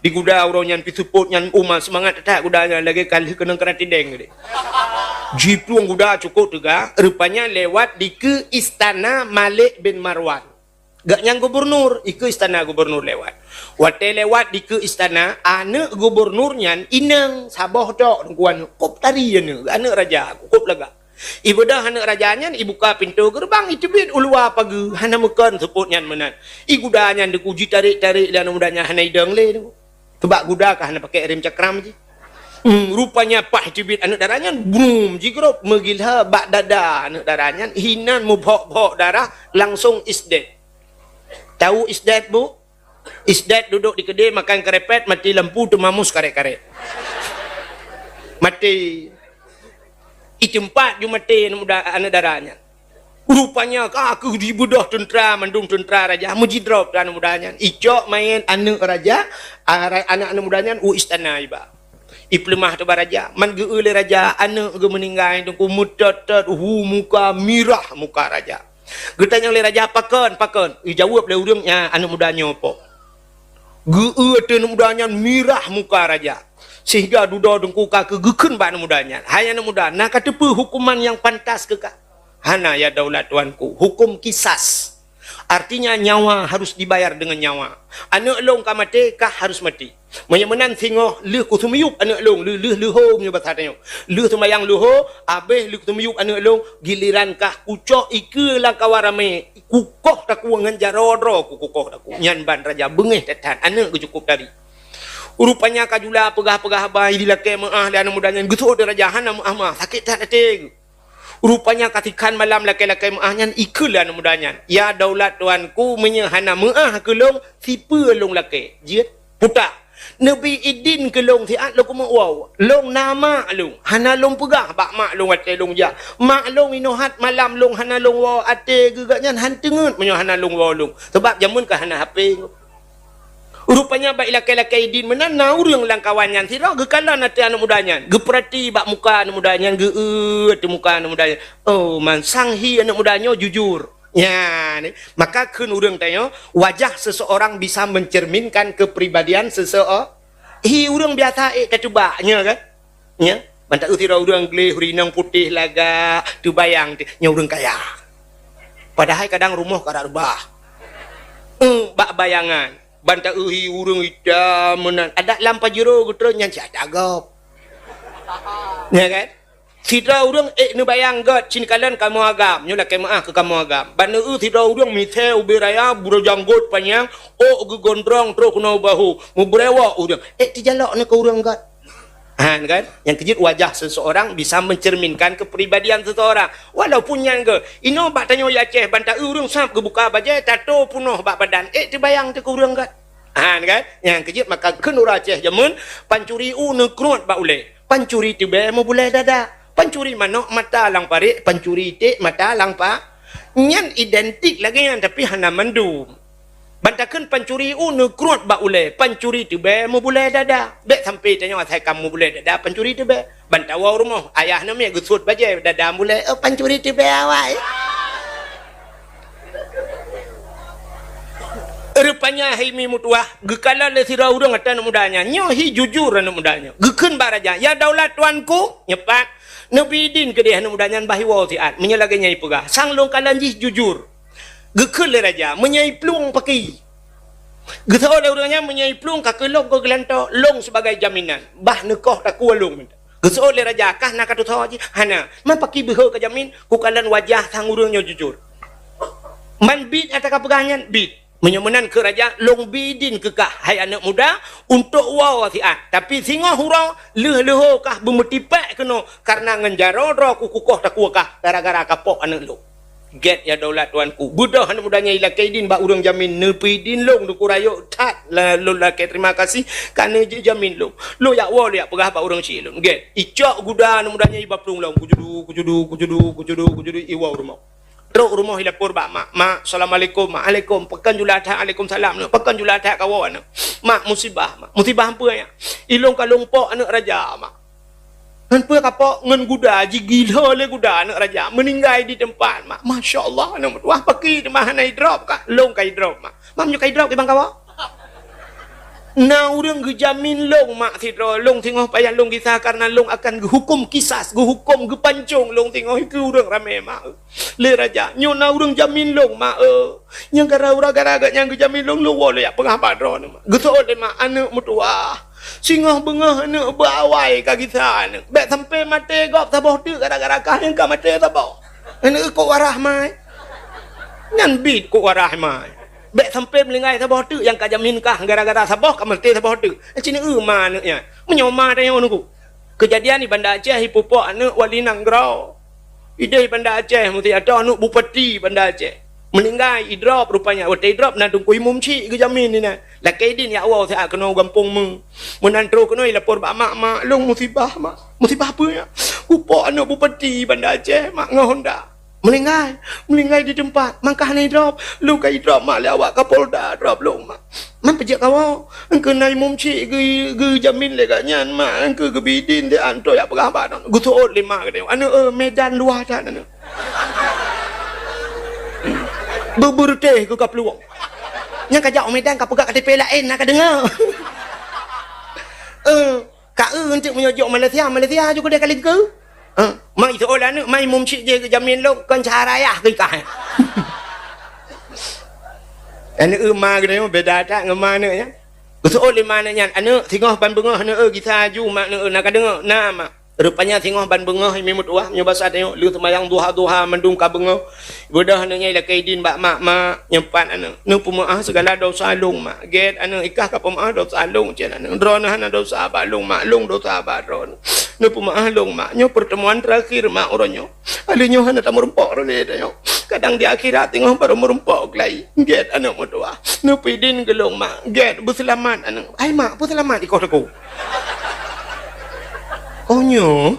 di guda uronyan pisuput nyan umah semangat tak gudanya lagi kali kena kena tindeng gede jiplung guda cukup juga rupanya lewat di ke istana Malik bin Marwan gak nyang gubernur ke istana gubernur lewat wate lewat di ke istana anak gubernurnya ineng sabah tok kuan kop tari ane anak raja kop laga ibadah anak rajanya ibuka pintu gerbang itu bit ulua pagi hana mekan seputnya menan igudanya de kuji tarik dan mudanya hana idang le tebak guda kah hana pakai rem cakram je rupanya pah itu bit anak darahnya brum jigrop megilha bak dada anak darahnya hinan mubok darah langsung isdet tahu isdet bu isdet duduk di kedai makan kerepet mati lampu tu mamus karet-karet mati tempat ju mati anak darahnya rupanya aku dibudah tentera mandung tentera raja muji drop anak mudanya icok main anak raja anak mudanya istana iba Iplemah tu baraja. Man ge le raja anak ge meninggal tu ku mutatat muka mirah muka raja. Ge tanya le raja pakon. Jawab le urangnya anak mudanya apa. Ge te anak mudanya mirah muka raja. Sehingga duda dengku kake gekeun ba anak mudanya. Hai anak muda, nah kata pe hukuman yang pantas ke kak? Hana ya daulat tuanku, hukum kisas. Artinya nyawa harus dibayar dengan nyawa. Anak long ka mati kah harus mati. Menyemenan singoh leh ku sumiyup anak long leh ho punya bahasa tanya. Leh tumayang luho abeh leh ku sumiyup anak long giliran kah kucok ike lang kawarame kukoh tak ku ngan jarodro ku kukoh tak ku nyan ban raja bengeh tetan anak ku cukup tadi. Rupanya kajula pegah-pegah bai dilake maah dan anak mudanya geto de raja hana maah sakit tak ate. Rupanya katikan malam laki-laki maahnya ikulah anak mudanya. Ya daulat tuanku menyehana maah kelong sipa long laki. Jiat putak. Nabi idin kelong siat lo kuma wow. Long nama long. Hana long pegah bak mak long ate long ja. Mak long inohat malam long hana long wow ate gegaknya han tengut menyehana long wow long. Sebab jamun ka hana HP. Rupanya baik laki-laki idin menan urang langkawannya sira gekalan ate anak mudanya. Geperati bak muka anak mudanya te muka anak mudanya. Oh man sanghi anak mudanya jujur. Ya, maka keun urang tanya wajah seseorang bisa mencerminkan kepribadian seseorang. Urang biasa katubanya kan. Ya, bantak utira urang gleh hurinang putih laga tu bayang nya urang kaya. Padahal kadang rumah kada rubah. Bak bayangan. Bantak urang hitam menan ada lampa jero getra nyan si adagop. Ya kan? Sidra urang nu bayang gat cin kalan kamu agam nyola kemaah ke kamu agam. Bana sidra urang miteu beraya buru janggut panjang ge gondrong tro kuno bahu mu brewa urang ti jalok ne ke urang gat. Kan? Yang kejut wajah seseorang bisa mencerminkan kepribadian seseorang. Walaupun yang ke ino bak tanya ya Aceh bantak urang sap ke buka bajai tato punuh bak badan ti bayang te ke urang gat. Kan? Yang kejut maka kenura Aceh jamun pancuri nekrut bak ule. Pancuri tibe mo boleh dada. Pancuri manok mata lang pare, pancuri te mata lang pa. Nyan identik lagi yang tapi hana mandum. Bantakan pancuri nekrut bak ule. Pancuri tibe mo boleh dada. Bek sampai tanya asai kamu boleh dada pancuri tibe. Bantawa rumah ayah namanya gusut bajai dada boleh pancuri tibe awai. Rupanya himi mutuah gekala le sira urang atan mudanya nyo hi jujur anak mudanya gekeun baraja ya daulat tuanku nyepat Nabi din ke dia anak mudanya bahi wa tiat menyelagi nyai pegah sang long kalanji jujur gekeun le raja menyai plung paki getau le urangnya menyai plung ka kelong ko gelanto long sebagai jaminan bah nekoh tak kualung gesau le raja kah nak katu haji hana man paki beho ka jamin ku kalan wajah sang urangnya jujur man bid ataka pegahnya bid menyemenan ke raja long bidin kekah hai anak muda untuk wow siat tapi singoh hurau leh kah bemetipak keno karena ngenjaro ro kukukoh tak kuakah gara-gara kapok anak lu get ya daulat tuanku budah anak mudanya ila kaidin ba urang jamin nepidin long du kurayo tat la lu laki terima kasih kana je jamin lu ya wow ya pegah ba urang si lu get icok guda anak mudanya iba plung long kujudu iwa rumah teruk rumah hilapur bak mak assalamualaikum alaikum pekan julatah alaikumsalam pekan julatah kawan mak musibah apa ya ilong kalong pok anak raja mak ngan pe kapok ngan guda ji gila le guda anak raja meninggal di tempat mak masyaallah anak wah paki mah nai drop kak long kai drop mak nyukai drop di bang kawa na urang gejamin long mak sidro long tengok payah long kisah karena long akan hukum kisas hukum gepancung long tengok itu urang rame mak le raja nyo na urang jamin long mak yang gara-gara yang gejamin long lu wole ya pengah padro mak geto de mak anak mutua singah bengah anak bawai ka kisah anak bek sampai mate gop saboh tu gara-gara kah yang ka mate saboh anak ko warah mai ngan bit ko warah mai bek sampai melingai sabah tu yang kajamin kah gara-gara sabah kamerte sabah tu cina mana nya menyoma tanya nuku kejadian di Banda Aceh hipopok anak wali nangrau ide Banda Aceh mesti ada anak bupati Banda Aceh meninggal idrop rupanya wate idrop na tungku imum ci kejamin ni na laki din ya awal saya kena gampung menantro kena lapor ba mak long musibah apa ya upok anak bupati Banda Aceh mak ngahonda Melinggai di tempat. Mangkah ni drop. Lu kai drop mak lawak Kapolda drop lu mak. Man pejak kau. Engke nai mum cik ge jamin le kat nyan mak. Engke ge bidin dia anto ya pegah ba. Gu tuot lima ke dia. Anu medan luar tak anu. Berberteh ke peluang. Nya kajak medan ka pegak KTP lain nak dengar. Kak untuk menyojok Malaysia juga dia kali ke. Mai tu orang ni mai mum cik je ke jamin lo kan cara ya ke kah. Anu ma ke dia beda tak dengan mana ya. Betul le mana nya anu tengah ban bengah anu kita aju mak nak dengar nama. Rupanya tengah ban bengah imut wah nya bahasa tengok lu semayang duha mendung ka bengah. Bodah anu nya la kaidin bak mak nyempat anu. Nu pemaah segala dosa long mak. Get anu ikah ka pemaah dosa long cen anu. Drone hana dosa ba long mak long dosa ba drone. Nu pemaah long mak nyo pertemuan terakhir mak oronyo. Alinyo hana tak merempok role dayo. Kadang di akhirat tengah baru merempok lagi. Get anu modoah. Nu pidin gelong mak. Get berselamat anu. Ai mak berselamat ikut aku. Oh nyo.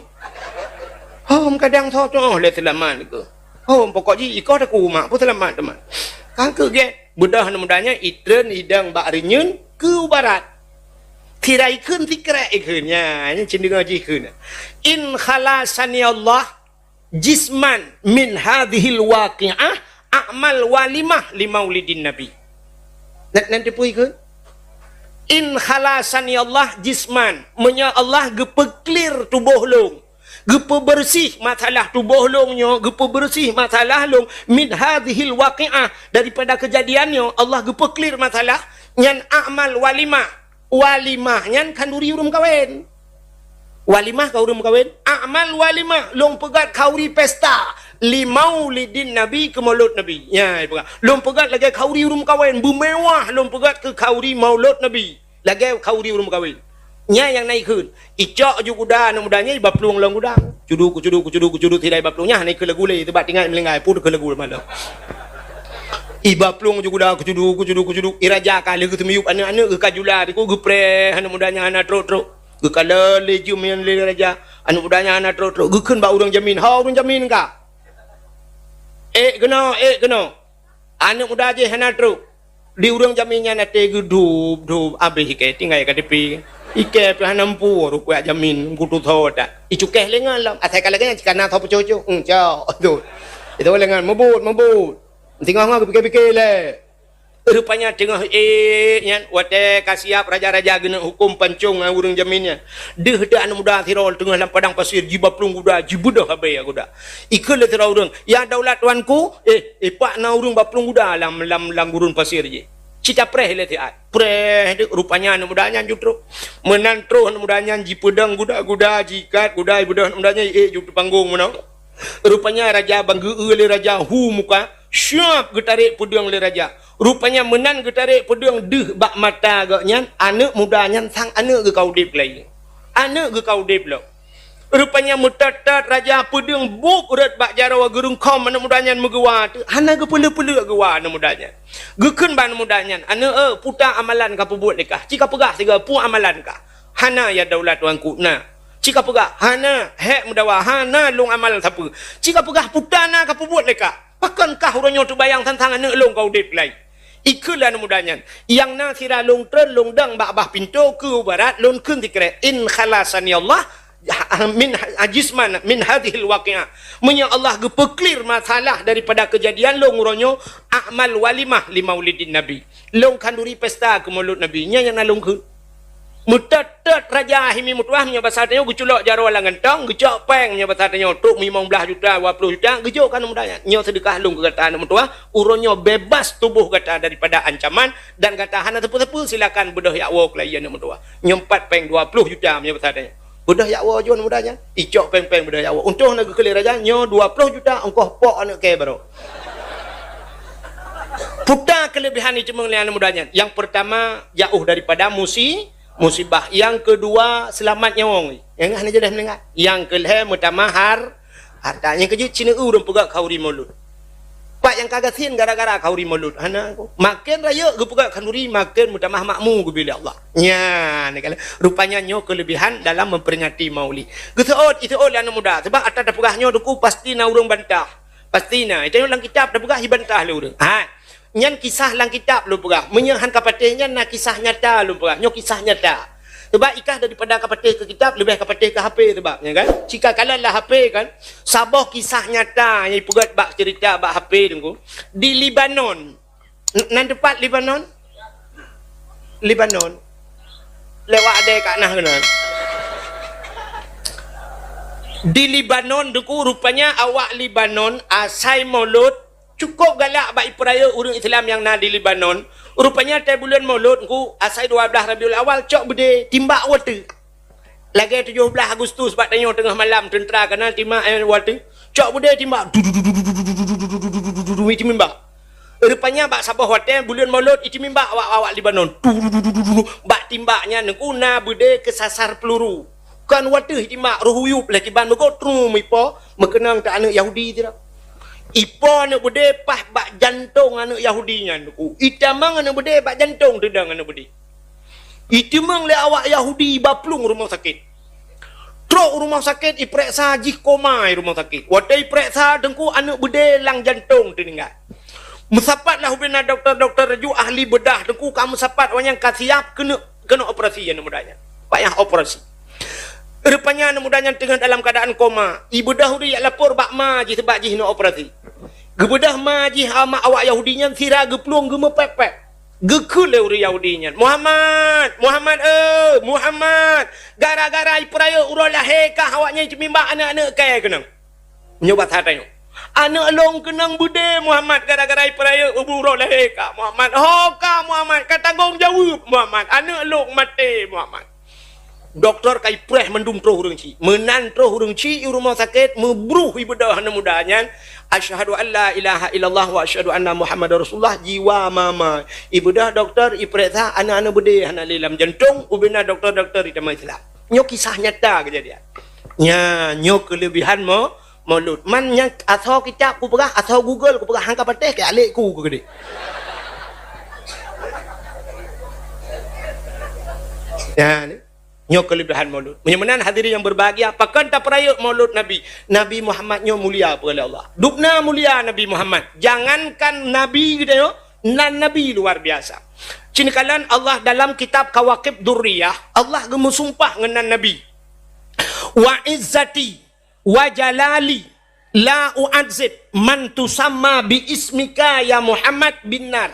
Hom kadang thot le selamat ke. Hom pokok ji ikut aku mak pun selamat teman. Kan ke get budah mudanya itren hidang bak renyun ke barat. Tirai kun tikra ikunnya. Ini cenderung ji kun. In khalasani Allah jisman min hadhil waqi'ah a'mal walimah li maulidin nabi. Nanti pui ke? In khalasani Allah jisman, menya Allah gepe clear tubuh long, gepe bersih masalah tubuh longnya, gepe bersih masalah long min hadhil waqi'ah, daripada kejadiannya Allah gepe clear masalah nyan amal walimah nyan kanduri urum kawin. Walimah kau urum kawin, amal walimah long pegat kauri pesta li maulidin nabi ke maulud nabi. Ya, pegat. Long pegat lagi kauri urum kawin bermewah, long pegat ke kauri maulud nabi. Lagi kauri urum kawin. Nya yang naik kun. Icak ju kuda anak mudanya bapluang lang kuda. Cudu tidak bapluangnya naik ke lagu le tempat tinggal melenggai pun ke lagu malam. Iba plung ju kuda kucudu iraja kali ke temiyup anak-anak ke kajula ku gepre anak mudanya anak tro. Gekala lejum yang le raja anak mudanya anak tro gekeun ba urang jamin ha urang jamin ka kena anak muda je anak tro di urang jaminnya nate gedub abih ke tinggal ka tepi ike pe hanampu ru ku jamin kutu thoda icukeh lengan lam atai kalaganya kana tho pucu jauh tu itu lengan mabut tengah ngah fikir-fikir le. Rupanya tengah nyan wate kasiap raja-raja gena hukum pancung urang jaminnya. Deh dak anu muda tirol tengah lam padang pasir jibaplung kuda jibudah habe kuda. Ikul le tirau urang. Ya daulat tuanku pak na urang baplung kuda lam gurun pasir je. Cita preh le ti preh rupanya anu mudanya jutru. Menan tro anu mudanya jipedang kuda jikat kuda budah anu mudanya jutru panggung menau. Rupanya raja banggu le raja hu muka syap getarik pedang le raja. Rupanya menan getarik pedang deh bak mata gaknya anak muda nyan sang anak ke kau dip lagi. Anak ke kau dip lo. Rupanya mutatat raja pedang buk urat bak jarawa gerung kom anak muda nyan megawa tu. Hana ke pula-pula gewa anak muda nyan. Gekeun ban muda nyan anak puta amalan ka buat dekah. Cika pegah tiga pu amalan ka. Hana ya daulat tuanku na. Cika pegah hana hek mudawa hana long amal siapa. Cika pegah putana ka buat dekah. Pakankah urangnya tu bayang tentang anak long kau dip lagi. Ikulah mudanya yang nasira long tren long dang bak pintu ke barat long kun dikre in khalasani Allah min ajisman min hadhil waqi'ah menya Allah gepeklir masalah daripada kejadian long uronyo amal walimah li maulidin nabi long kanduri pesta ke maulud nabi nya yang nalong kun mutatat raja himi mutwah nya bahasa tanya guculok jaro langan tong gucok peng nya bahasa tanya tuk 15 juta 20 juta gejok kan mudanya nya sedekah long ke kata mutwah uronyo bebas tubuh kata daripada ancaman dan kata hana tepu-tepu silakan bedah yakwa klien mutwah nyempat peng 20 juta nya bahasa tanya bedah yakwa jon mudanya icok peng-peng bedah yakwa untuk negeri kali raja nya 20 juta engkau pok anak ke baru putar kelebihan ni cuma lian mudanya yang pertama jauh daripada musibah. Yang kedua selamat nyawang. Yang hanya dah mendengar. Yang kelima pertama harta. Yang kejut Cina urang pegak kauri maulud. Pak yang kagak sin gara-gara kauri maulud. Hana aku. Makin raya ge pegak kanuri makin mutamah makmu ge bila Allah. Nya ni kala rupanya nyo kelebihan dalam memperingati maulid. Geteot itu oleh anak muda sebab atas pegahnya duku pasti na urang bantah. Pastina. Tengok dalam kitab dah pegah hibantah lu. Ha. Nyan kisah dalam kitab lu pegah. Menyahan kapatihnya nak kisah nyata lu pegah. Nyo kisah nyata. Sebab ikah daripada kapatih ke kitab lebih kapatih ke HP sebabnya kan. Jika kalau lah HP kan, sabah kisah nyata yang pegat bak cerita bak HP tengku di Libanon. Nan tempat Libanon? Libanon. Lewat ada kat nah kena. Di Libanon tengku rupanya awak Libanon asai maulud cukup galak bak peraya orang Islam yang na di Libanon. Rupanya tiap bulan maulud ku asai 12 Rabiul Awal cok bede timbak water. Lagi 17 Agustus sebab tengok tengah malam tentera kena timbak water. Cok bede timbak. Itu timbak. Rupanya bak sabah water bulan maulud itu timbak awak Libanon. Bak timbaknya nengku na bede kesasar peluru. Kan water timbak rohuyup lagi ban meko trum ipo mekenang tak anak Yahudi tidak. Ipo anak bude pah bak jantung anak Yahudinya nuku. Itamang anak bude bak jantung tedang anak bude. Itamang le awak Yahudi baplung rumah sakit. Truk rumah sakit iperiksa jih koma rumah sakit. Wadai iperiksa dengku anak bude lang jantung teninggal. Musapatlah hubina doktor-doktor ju ahli bedah dengku kamu sapat wanyang kasiap kena operasi anak mudanya. Payah operasi. Rupanya anak mudanya tengah dalam keadaan koma. Ibu dahulu yang lapor bak ma ji sebab ji nak operasi. Gebedah ma ji ama awak Yahudinya sira geplung gemepepek. Gekule uri Yahudinya. Muhammad, Muhammad. Gara-gara iperaya urolah hekah awaknya cemimba anak-anak kaya kenang. Nyobat hatanya. Anak long kenang bude Muhammad gara-gara iperaya urolah hekah Muhammad. Hoka Muhammad katanggung jawab Muhammad. Anak long mati Muhammad. Doktor kai preh mendum troh hurung ci. Menan troh hurung ci rumah sakit membruh ibadah anak mudanya. Asyhadu an la ilaha illallah wa asyhadu anna Muhammadar Rasulullah jiwa mama. Ibadah doktor iperiksa anak-anak bude anak dalam jantung ubina doktor-doktor di dalam Islam. Nyo kisah nyata kejadian. Nya nyo kelebihan maulud. Man yang asal kitab ku pegah asal Google ku pegah hangka pateh ke alik ku gede. Ya ni nyo kelebihan maulud. Menyamanan hadirin yang berbahagia, pakan tak peraya maulud Nabi. Nabi Muhammad nyo mulia oleh Allah. Dupna mulia Nabi Muhammad. Jangankan Nabi gitu yo, nan Nabi luar biasa. Cinikalan Allah dalam kitab Kawakib Durriyah, Allah gemu sumpah dengan Nabi. Wa izzati wa jalali la u'adzib man tusamma bi ismika ya Muhammad bin nar.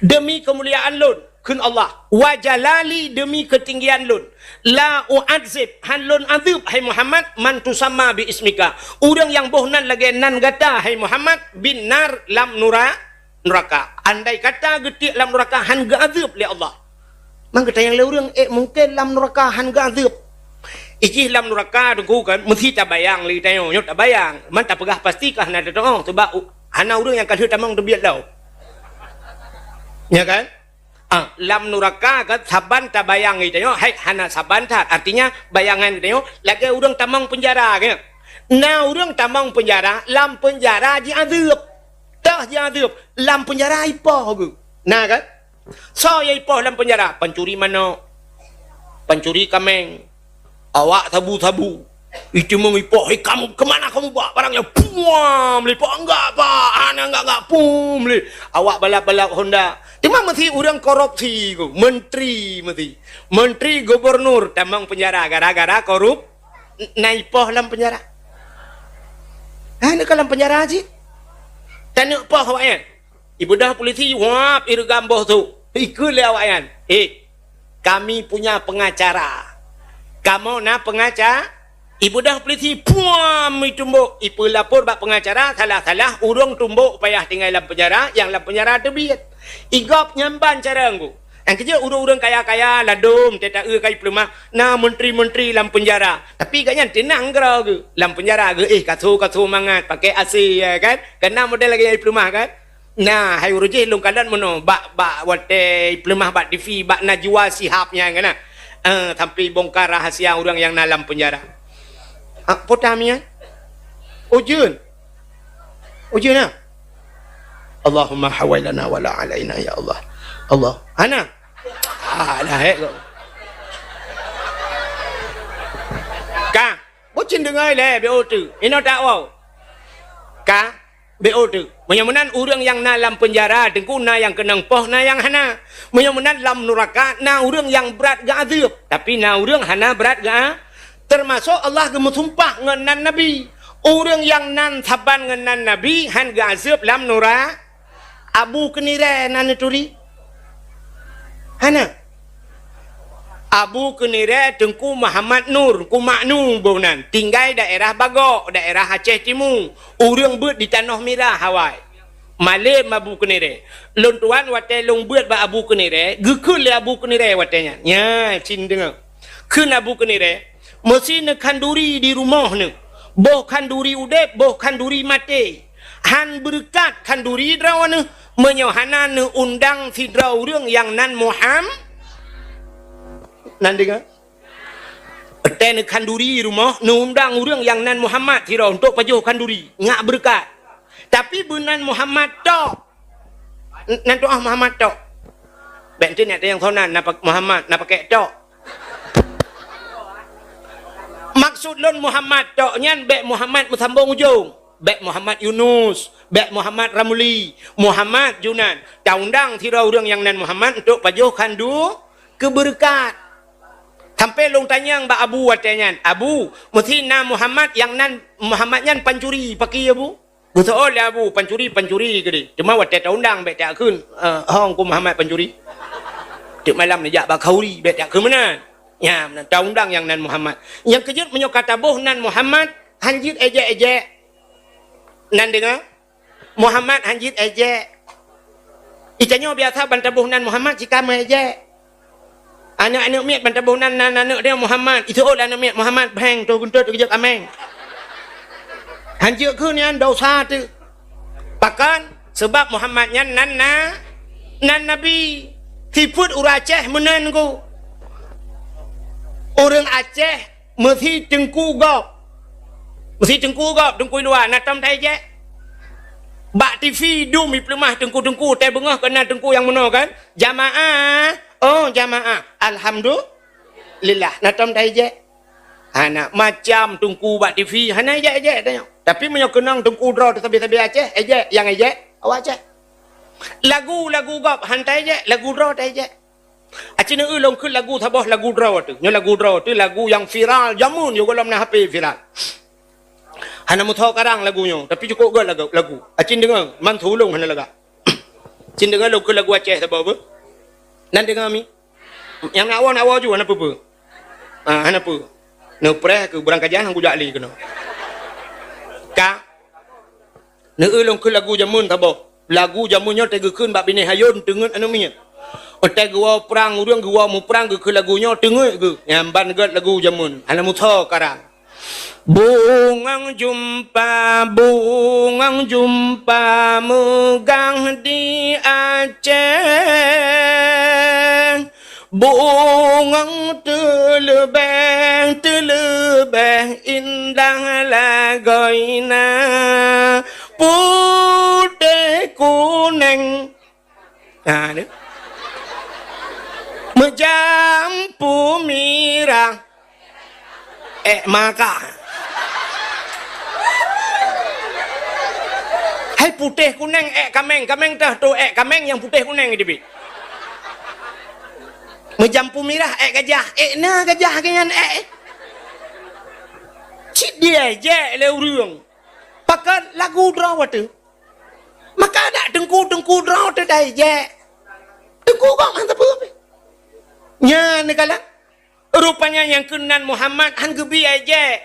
Demi kemuliaan lun kun Allah wa jalali demi ketinggian lun la u'adzib han lun azib hai Muhammad man tusamma bi ismika urang yang bohnan lagi nan gata hai Muhammad bin nar lam neraka andai kata getik lam neraka han gazib li Allah mang kata yang urang mungkin lam neraka han gazib iki lam neraka dengku kan mesti tak bayang li tayo nyot tak bayang man tak pegah pastikah na datang sebab hana urang yang kadhe tamang tebiat lau ya kan lam neraka kan saban tak bayang itu yo hai hana saban tak artinya bayangan itu yo lagi urang tamang penjara kan nah urang tamang penjara lam penjara ji azab tah ji azab lam penjara ipoh ge nah kan so ye ipoh lam penjara pencuri mana pencuri kameng awak sabu-sabu itu mengipoh kamu kemana kamu bawa barangnya puam lipo enggak pak ana enggak pum li awak balap-balap Honda cuma mesti orang korupsi ku menteri gubernur tamang penjara gara-gara korup naipoh dalam penjara nak dalam penjara aja tak nak poh awaknya ibu dah polisi wap irgam boh tu ikut le awaknya kami punya pengacara kamu nak pengacara ibu dah polisi puam tumbuk ibu lapor bak pengacara salah-salah urung tumbuk payah tinggal dalam penjara yang dalam penjara terbit igop nyamban cara anggu yang kerja urung-urung kaya-kaya ladum tetak kai pelumah na menteri-menteri dalam penjara tapi katnya tenang gerau ke dalam penjara ke kasuh mangat pakai AC ya kan kena model lagi ai pelumah kan nah hai urujih long kalan mono bak wate pelumah bak TV bak Najwa Shihab-nya kan sampai bongkar rahasia orang yang dalam penjara Potamia ujun lah Allahumma hawailana wala alaina ya Allah Allah ana lah ka bocin dengai le be otu ino tak wow ka BO tu. Menyamunan orang yang na dalam penjara, tengku na yang kenang poh na yang hana. Menyamunan dalam neraka na orang yang berat ga azab. Tapi na orang hana berat ga. Termasuk Allah ge sumpah ngenan Nabi. Orang yang nan saban ngenan Nabi han ga azab dalam neraka. Abu Kenire nan turi. Hana. Abu Kenire tengku Muhammad Nur ku maknu bonan tinggal daerah Bagok daerah Aceh Timur urang beut di Tanah Merah Hawaii Malay Abu Kenire lon tuan wate long beut ba Abu Kenire gekeul le Abu Kenire watenya nya cin dengar keun Abu Kenire mesti ne kanduri di rumah ne boh kanduri udep boh kanduri mati han berkat kanduri drawana menyohana ne undang si drau urang yang nan Muhammad nan dengar ten kanduri rumah undang orang yang nan Muhammad tira untuk pajuh kanduri ngak berkat tapi bunan Muhammad tok nan doa Muhammad tok bentin ada yang thonan napa Muhammad napa pakai tok maksud lon Muhammad tok nyan bek Muhammad musambung ujung bek Muhammad Yunus bek Muhammad Ramli Muhammad Junan undang tira orang yang nan Muhammad untuk pajuh kandu keberkat. Sampai long tanya Mbak Abu watanya, Abu, mesti na Muhammad yang nan Muhammad nyan pancuri pakai Abu. Betul lah Abu, pancuri ke. Cuma watte undang bet tak kun hong ku Muhammad pancuri. Dik malam ni jak bakauri bet tak kun mana. Ya, undang yang nan Muhammad. Yang kejut menyo kata boh nan Muhammad hanjit ejek. Nan dengar? Muhammad hanjit ejek. Itanyo biasa bantabuh nan Muhammad jika ejek. Anak-anak miat bantabuh nan anak dia Muhammad. Itu orang anak miat Muhammad bang tu guntur tu kejak ameng. Hanjir ke ni an dosa tu. Bahkan sebab Muhammad nyan nan Nabi tiput orang Aceh menen ku. Orang Aceh mesti tengku gop. Mesti tengku luar natam tai je. Bak TV dum mi pelemah tengku tai bengah kena tengku yang mana kan? Jamaah. Oh jamaah, alhamdulillah. Natam tai je. Anak macam tungku bak TV, hana ejek tanya. Tapi menyo kenang tungku draw tabi-tabi Aceh, ejek yang ejek awak Aceh. Lagu gap hantai je, lagu draw tai je. Acina ulong ke lagu thaboh lagu draw tu. Nyo lagu draw tu lagu yang viral jamun yo dalam na HP viral. Hana mutho karang lagunya, tapi cukup gol lagu. Acin dengar, man thulung hana laga. Cin dengar lagu Aceh thaboh apa? Nan dengar mi. Yang awak juga hana apa? Hana apa? No preh ke berang kajian hang kujak li kena. Ka. Ne ulong ke lagu jamun thaboh. Lagu jamunnya tegekeun bab bini hayun tengen anu mi. Otai gua perang urang gua mu perang ke lagunya tengok ke. Yang ban gat lagu jamun. Hana mutho karang. Bungang jumpa megang di Aceh. Bungang terlebih indah lagoina. Putih kuning. Nah, ni. Menjampu mirah. Maka. Hai putih kuning kameng dah tu kameng yang putih kuning ni bi. Menjampu mirah gajah na gajah kenyan cik dia je le urang. Pakai lagu draw tu. Maka ada tengku draw tu dah je. Tengku kok mantap apa? Nya negala. Rupanya yang kenan Muhammad han gebi aja.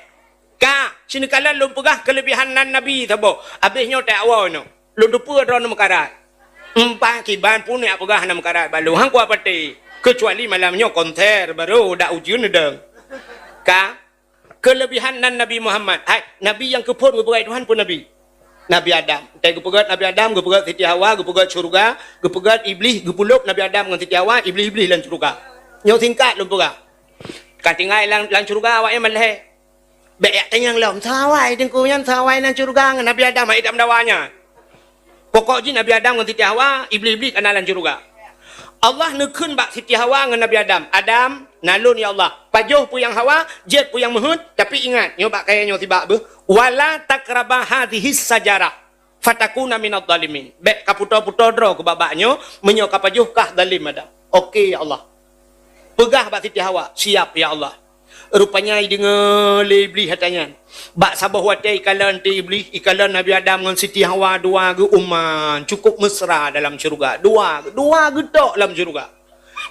Ka, sini kala lu pegah kelebihan nan Nabi tabo. Habisnya tak awal no. Lu dupa ron mekarat. Empah kiban pun ya pegah nam mekarat balu hang kuat pati. Kecuali malamnya konser baru dak ujian deng. Ka, kelebihan nan Nabi Muhammad. Hai, Nabi yang kepun kepegat Tuhan pun Nabi. Nabi Adam. Tai kepegat Nabi Adam, kepegat Siti Hawa, kepegat syurga, kepegat iblis, kepulup Nabi Adam dengan Siti Hawa, iblis lan syurga. Nyo tingkat lu pegah. Katingai lang syurga awak yang maleh. Baik tanya lom sawai tengku nyan sawai nan syurga ngan Nabi Adam ai dam dawanya. Pokok ji Nabi Adam ngan Siti Hawa, iblis analan syurga. Allah nekeun bak Siti Hawa ngan Nabi Adam. Adam nalun ya Allah. Pajuh pu yang Hawa, jet pu yang Mahud, tapi ingat nyo bak kaya nyo tiba be. Wala takraba hadhihi sajarah. fatakuna minadh dhalimin. Bek kaputo-puto dro ke babaknya menyo kapajuh kah zalim ada. Okey ya Allah. Pegah bak Siti Hawa, siap ya Allah. Rupanya dengar lebli hatanya. Bak sabah watai ikalan ti iblis, ikalan Nabi Adam dengan Siti Hawa dua ge uman, cukup mesra dalam syurga. Dua ge tok dalam syurga.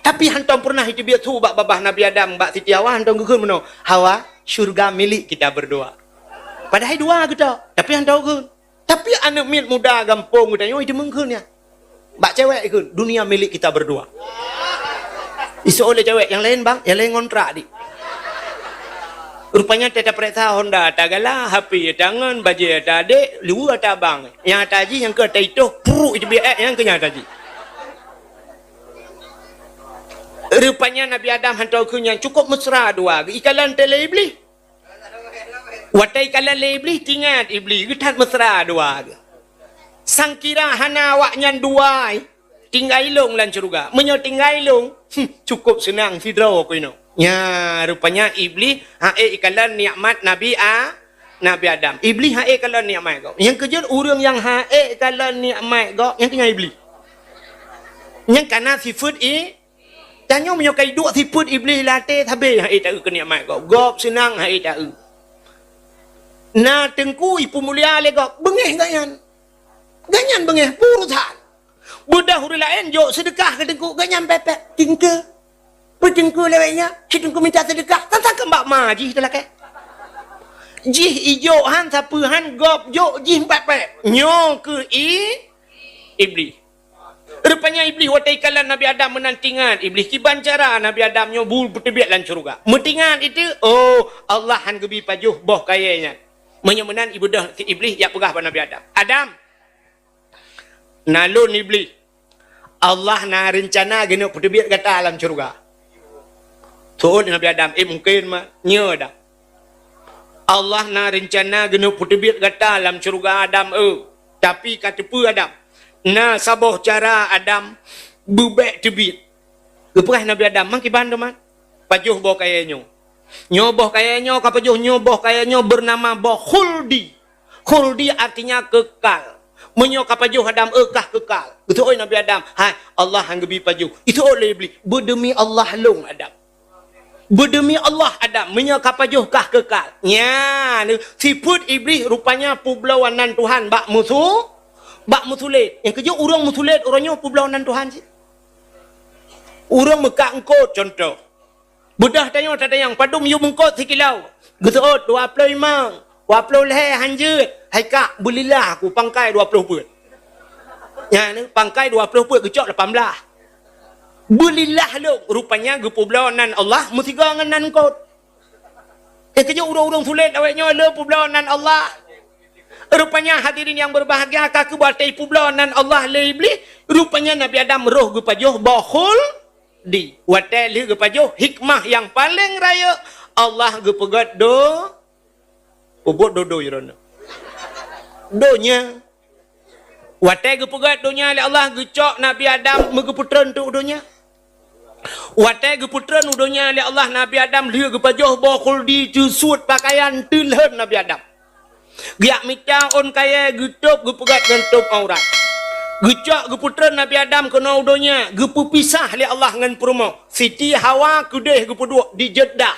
Tapi hantam pernah itu biar tu bak babah Nabi Adam, bak Siti Hawa hantam ge meno. Hawa, syurga milik kita berdua. Padahal dua ge tok, tapi hantam ge. Tapi anak mit muda gampung tanya, "Oi, demengkeun ya." Bak cewek ke, dunia milik kita berdua. Isu oleh cewek yang lain bang, yang lain ngontrak di. Rupanya tetap periksa Honda tagala, HP tangan, baju ada adik, luar ada abang. Yang ada haji, yang ke ada itu, puruk itu biar yang ke nyata haji. Rupanya Nabi Adam hantar ke yang cukup mesra dua. Ikalan tele iblis. Watai ikalan le iblis, tinggal iblis. Getat mesra dua. Sangkira hana awaknya dua. Tinggal ilung lan syurga. Menyo tinggal ilung, cukup senang sidro ko ino. Ya, rupanya iblis hae ikalan nikmat Nabi Adam. Iblis hae ikalan nikmat kau. Yang kejut orang yang hae ikalan nikmat kau, yang tinggal iblis. Yang kana sifat tanya menyokai dua sifat iblis latih habis hae tak ke nikmat kau. Gop senang hae tak. Na tengku ipu mulia le kau. Bengeh ganyan. Ganyan bengeh purusan. Budak huri lain jok sedekah ke tengku ganyan pepek tingke. Berjengku lewatnya, kita minta sedekah. Tentang kembak ma, jih telah ke. Jih ijo han, siapa han, gop jok, jih pepek. Nyo ke iblis. Rupanya iblis watai kalan Nabi Adam menantingan. Iblis kiban cara Nabi Adam nyo bul bertebiat lan syurga. Mentingan itu, oh Allah han gebi pajuh boh kayanya. Menyemenan ibu dah iblis yang pegah pada Nabi Adam. Adam, nalun iblis. Allah na rencana gini bertebiat kata alam syurga. Soal Nabi Adam, mungkin mah nyo dah. Allah na rencana geno putibit kata alam syurga Adam tapi kata pu Adam. Na saboh cara Adam bubek tebit. Keperah Nabi Adam mang kiban man. Pajuh boh kayanyo. Nyoboh kayanyo kapajuh nyoboh kayanyo bernama boh khuldi. Khuldi artinya kekal. Menyo kapajuh Adam kah kekal. Betul Nabi Adam, hai Allah hang gebi pajuh. Itu oleh iblis. Berdemi Allah long Adam. Berdemi Allah Adam menyakapajuh kah kekal. Ya, sifat iblis rupanya publawanan Tuhan bak musulit. Yang kerja orang musulit orangnya publawanan Tuhan sih. Orang Mekah engkau contoh. Bedah tanya tak tanya padum yu mengkot sikilau. Getot 25. 20 leh hanjut. Hai kak belilah aku pangkai 20 put. Ya ni pangkai 20 put gecok 18. Belilah lu rupanya gepublawanan Allah mutiga nganan kau. Kerja urang-urang sulit awaknya le publawanan Allah. Rupanya hadirin yang berbahagia kaki batai publawanan Allah le iblis. Rupanya Nabi Adam roh gepajuh bahul di watai le gepajuh hikmah yang paling raya Allah gepegat pubut do yurana. Donya watai gepegat donya le Allah gecok Nabi Adam megeputran tu donya. Watai geputran udonya oleh Allah Nabi Adam dia gepajoh bokul di jusut pakaian tilhan Nabi Adam. Giak mita on kaya getup gepegat gentup aurat. Gecak geputran Nabi Adam kena udonya gepupisah oleh Allah ngan perumah. Siti Hawa kudeh gepuduk di Jeddah.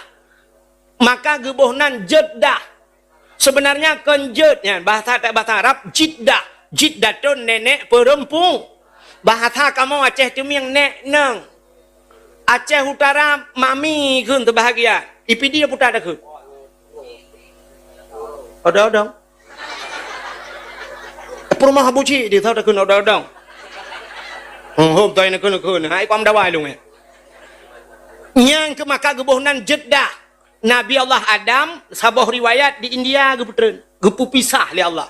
Maka gebohnan Jeddah. Sebenarnya kenjetnya bahasa tak bahasa Arab Jeddah. Jeddah tu nenek perempuan. Bahasa kamu Aceh tu yang nek nang. Aceh Utara mami kun terbahagia. IPD dia putar dah kun. Ada. Perumah buci dia tahu dah kun ada. Hom toy nak kun. Hai pam dawai lu Yang ke maka gebohnan Jeddah. Nabi Allah Adam sabah riwayat di India geputren. Gepupisah li Allah.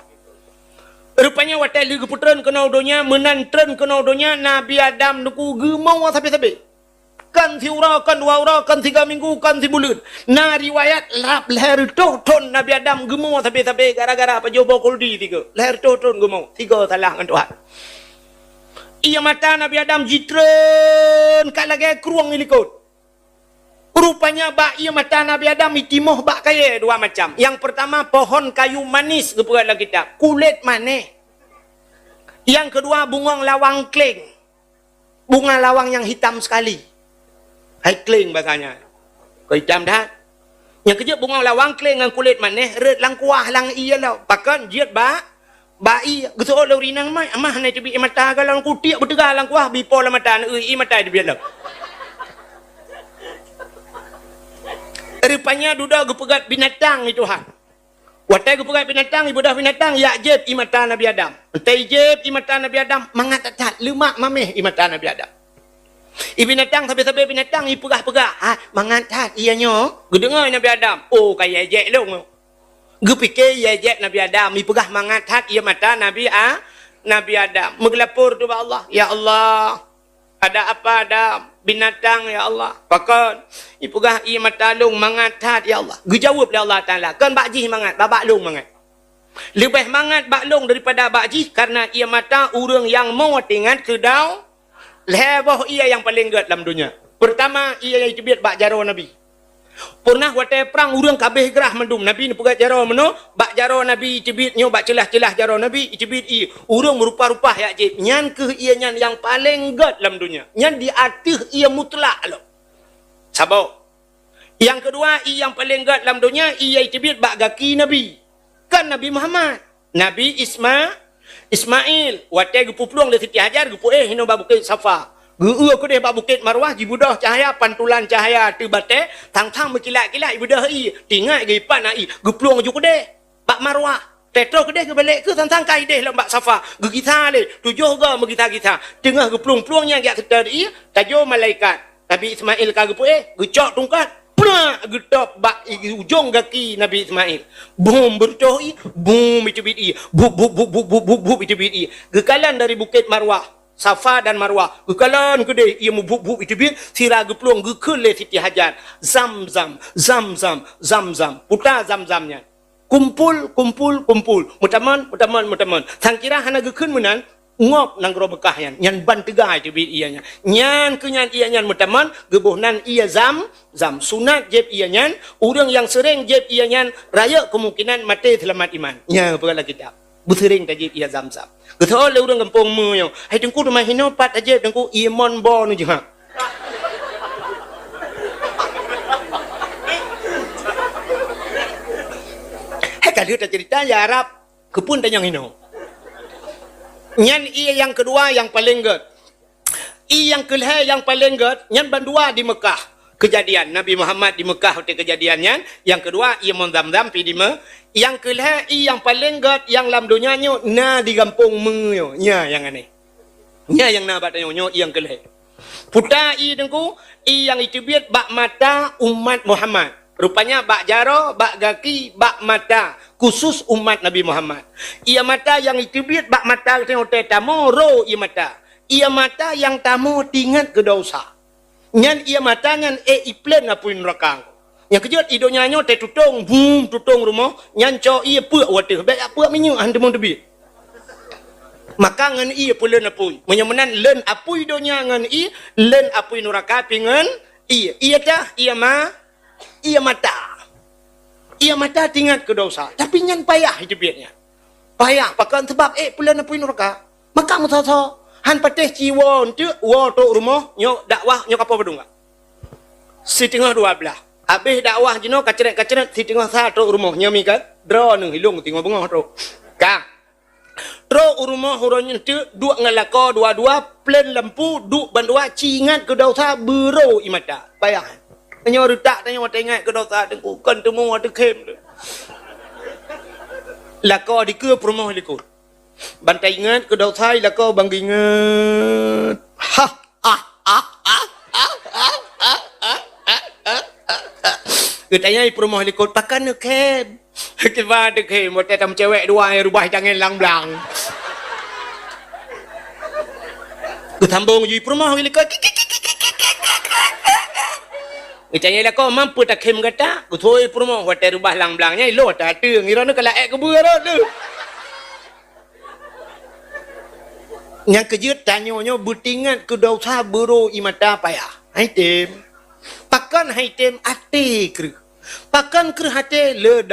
Rupanya watai li geputren kena udonya menantren kena udonya Nabi Adam nuku gemau sabi-sabi. Kan siura, kan waura, kan 3 minggu, kan sebulan. Nah riwayat lap leher ton Nabi Adam gemuk sampai gara-gara apa jobo kuldi 3. Leher ton gemuk. 3 salah dengan Tuhan. Ia mata Nabi Adam jitren kat lagi keruang ilikut. Rupanya bak ia mata Nabi Adam itimoh bak kaya 2 macam. Yang pertama pohon kayu manis kepada kitab. Kulit manis. Yang kedua, bungong lawang kling. Bunga lawang yang hitam sekali. Hai kling bahasanya. Kau hitam dah. Yang kejap bunga lawang kling dengan kulit manis, red lang kuah lang iya lah. Pakan jiat bai gitu lo rinang mai amah nai tibi mata galang kutik bertegal lang kuah bipo la mata i mata dia lah. Rupanya duda gepegat binatang itu ha. Watai gepegat binatang ibu dah binatang ya jeb i mata Nabi Adam. Entai jeb i mata Nabi Adam mangat atat lemak mameh i mata Nabi Adam. I binatang sampai binatang i pegah-pegah ha mangat atat ianyo gedengar Nabi Adam. Oh kaya jek long. Gue fikir ya jek Nabi Adam i pegah mangat atat ia mata Nabi Adam. Mengelapur tu Allah. Ya Allah. Ada apa ada binatang ya Allah. Pakon ipugah i matalung mangat hat ya Allah. Gu jawab dia Allah Taala. Kan bakji mangat, babak long mangat. Lebih mangat bak long daripada bakji karena ia mata urang yang mau tingat kedau leboh ia yang paling geut dalam dunia. Pertama ia yang cebit bak jaro Nabi. Pernah watai perang urang kabeh gerah mendum Nabi ni pegat jaro meno bak jaro Nabi cebit nyo bak celah-celah jaro Nabi cebit i urang merupa-rupa ya jeb nyan ke ia nyan yang paling geut dalam dunia nyan di atas ia mutlak lo sabau yang kedua i yang paling geut dalam dunia ia cebit bak gaki Nabi kan Nabi Muhammad Nabi Ismail watai gepu peluang le Siti Hajar gepu hino ba bukit Safa gua ko deh bak bukit Marwah jibudah cahaya pantulan cahaya tu bate tang-tang berkilat-kilat ibudah i tingat ge pan ai gepluang ju ko deh bak Marwah tetro ko deh ke balik ke tang-tang kai deh lembak Safa ge kita le tujuh ga megita-kita tengah gepluang-pluang yang yak kita i tajo malaikat Nabi Ismail ka gepu gecok tungkat prak getop bak ujung kaki Nabi Ismail bum bercoh i bum itubit i bub itubit i gekalan dari bukit Marwah Safa dan Marwah. Gekalan kedai ia mubuk-buk itu bin sira gepluang gekele Siti Hajar. Zam-zam. Putar zam-zamnya. Kumpul. Mutaman. Sangkira hana gekun menan ngop nang gro bekah yan. Nyan ban tegai itu bin ianya. Nyan kenyan ia nyan mutaman gebuhnan ia zam. Sunat jeb ia nyan. Urang yang sering jeb ia nyan raya kemungkinan mati selamat iman. Nya perkara kitab. Busering tajib ia zam-zam. Betul le urang kampung mu yo. Hai tengku rumah hino pat aja tengku iman bo nu je ha. Hai kalau tak cerita ya Arab kepun tanyang hino. Nyan ia yang kedua yang paling geut. I yang kelih yang paling geut nyan bandua di Mekah. Kejadian Nabi Muhammad di Mekah waktu kejadiannya. Yang kedua ia monzam-zam pi di yang kelih yang paling geut yang lam dunia nyo na di kampung mu yo nya yang aneh nya yang na bat nyo yang kelih puta i dengku i yang itubit bak mata umat Muhammad rupanya bak jaro bak gaki bak mata khusus umat Nabi Muhammad ia mata yang itubit bak mata tengok tamu ro ia mata yang tamu tingat ke dosa nyan ia mata ngan iplen apuin rakang yang kejut idonya nyo te tutung rumah nyanco ia puak water baik puak minyak handemong tebi maka ngan ia pulen apui menyemenan len apui idonya ngan i len apui neraka pingan ia dah ia mata tingat ke dosa tapi nyan payah hidup biatnya payah pakan sebab pulen apui neraka maka mutho han pateh ciwon tu wo tok rumah nyo dakwah nyo apa bedung setengah 12 habis dakwah jeno kaceret si tengah satu rumah nyami kan draw nang hilung tengah bengah tu ka tro rumah huronnya tu dua ngalako dua plan lampu duk bandua cingat ke dosa bero imata payah tanya retak tanya tengok ke dosa tengku kan temu ada kem tu lako di ke rumah likut bantai ingat ke dosa lako bang ingat Katanya ibu rumah likut takkan nak kem. Kita ada kem. Mau tetap cewek dua yang rubah jangan lang-lang. Ketambung ibu rumah likut. Katanya lah kau mampu tak kem kata. Kutu ibu rumah hotel rubah lang-langnya. Lo tak ada. Ngira nak kalau ek kebur tu. Yang kejut tanya-nya butingan ke dosa buru imata payah. Hai tim. Pakan hai tim ati kru. Pakan ke hati le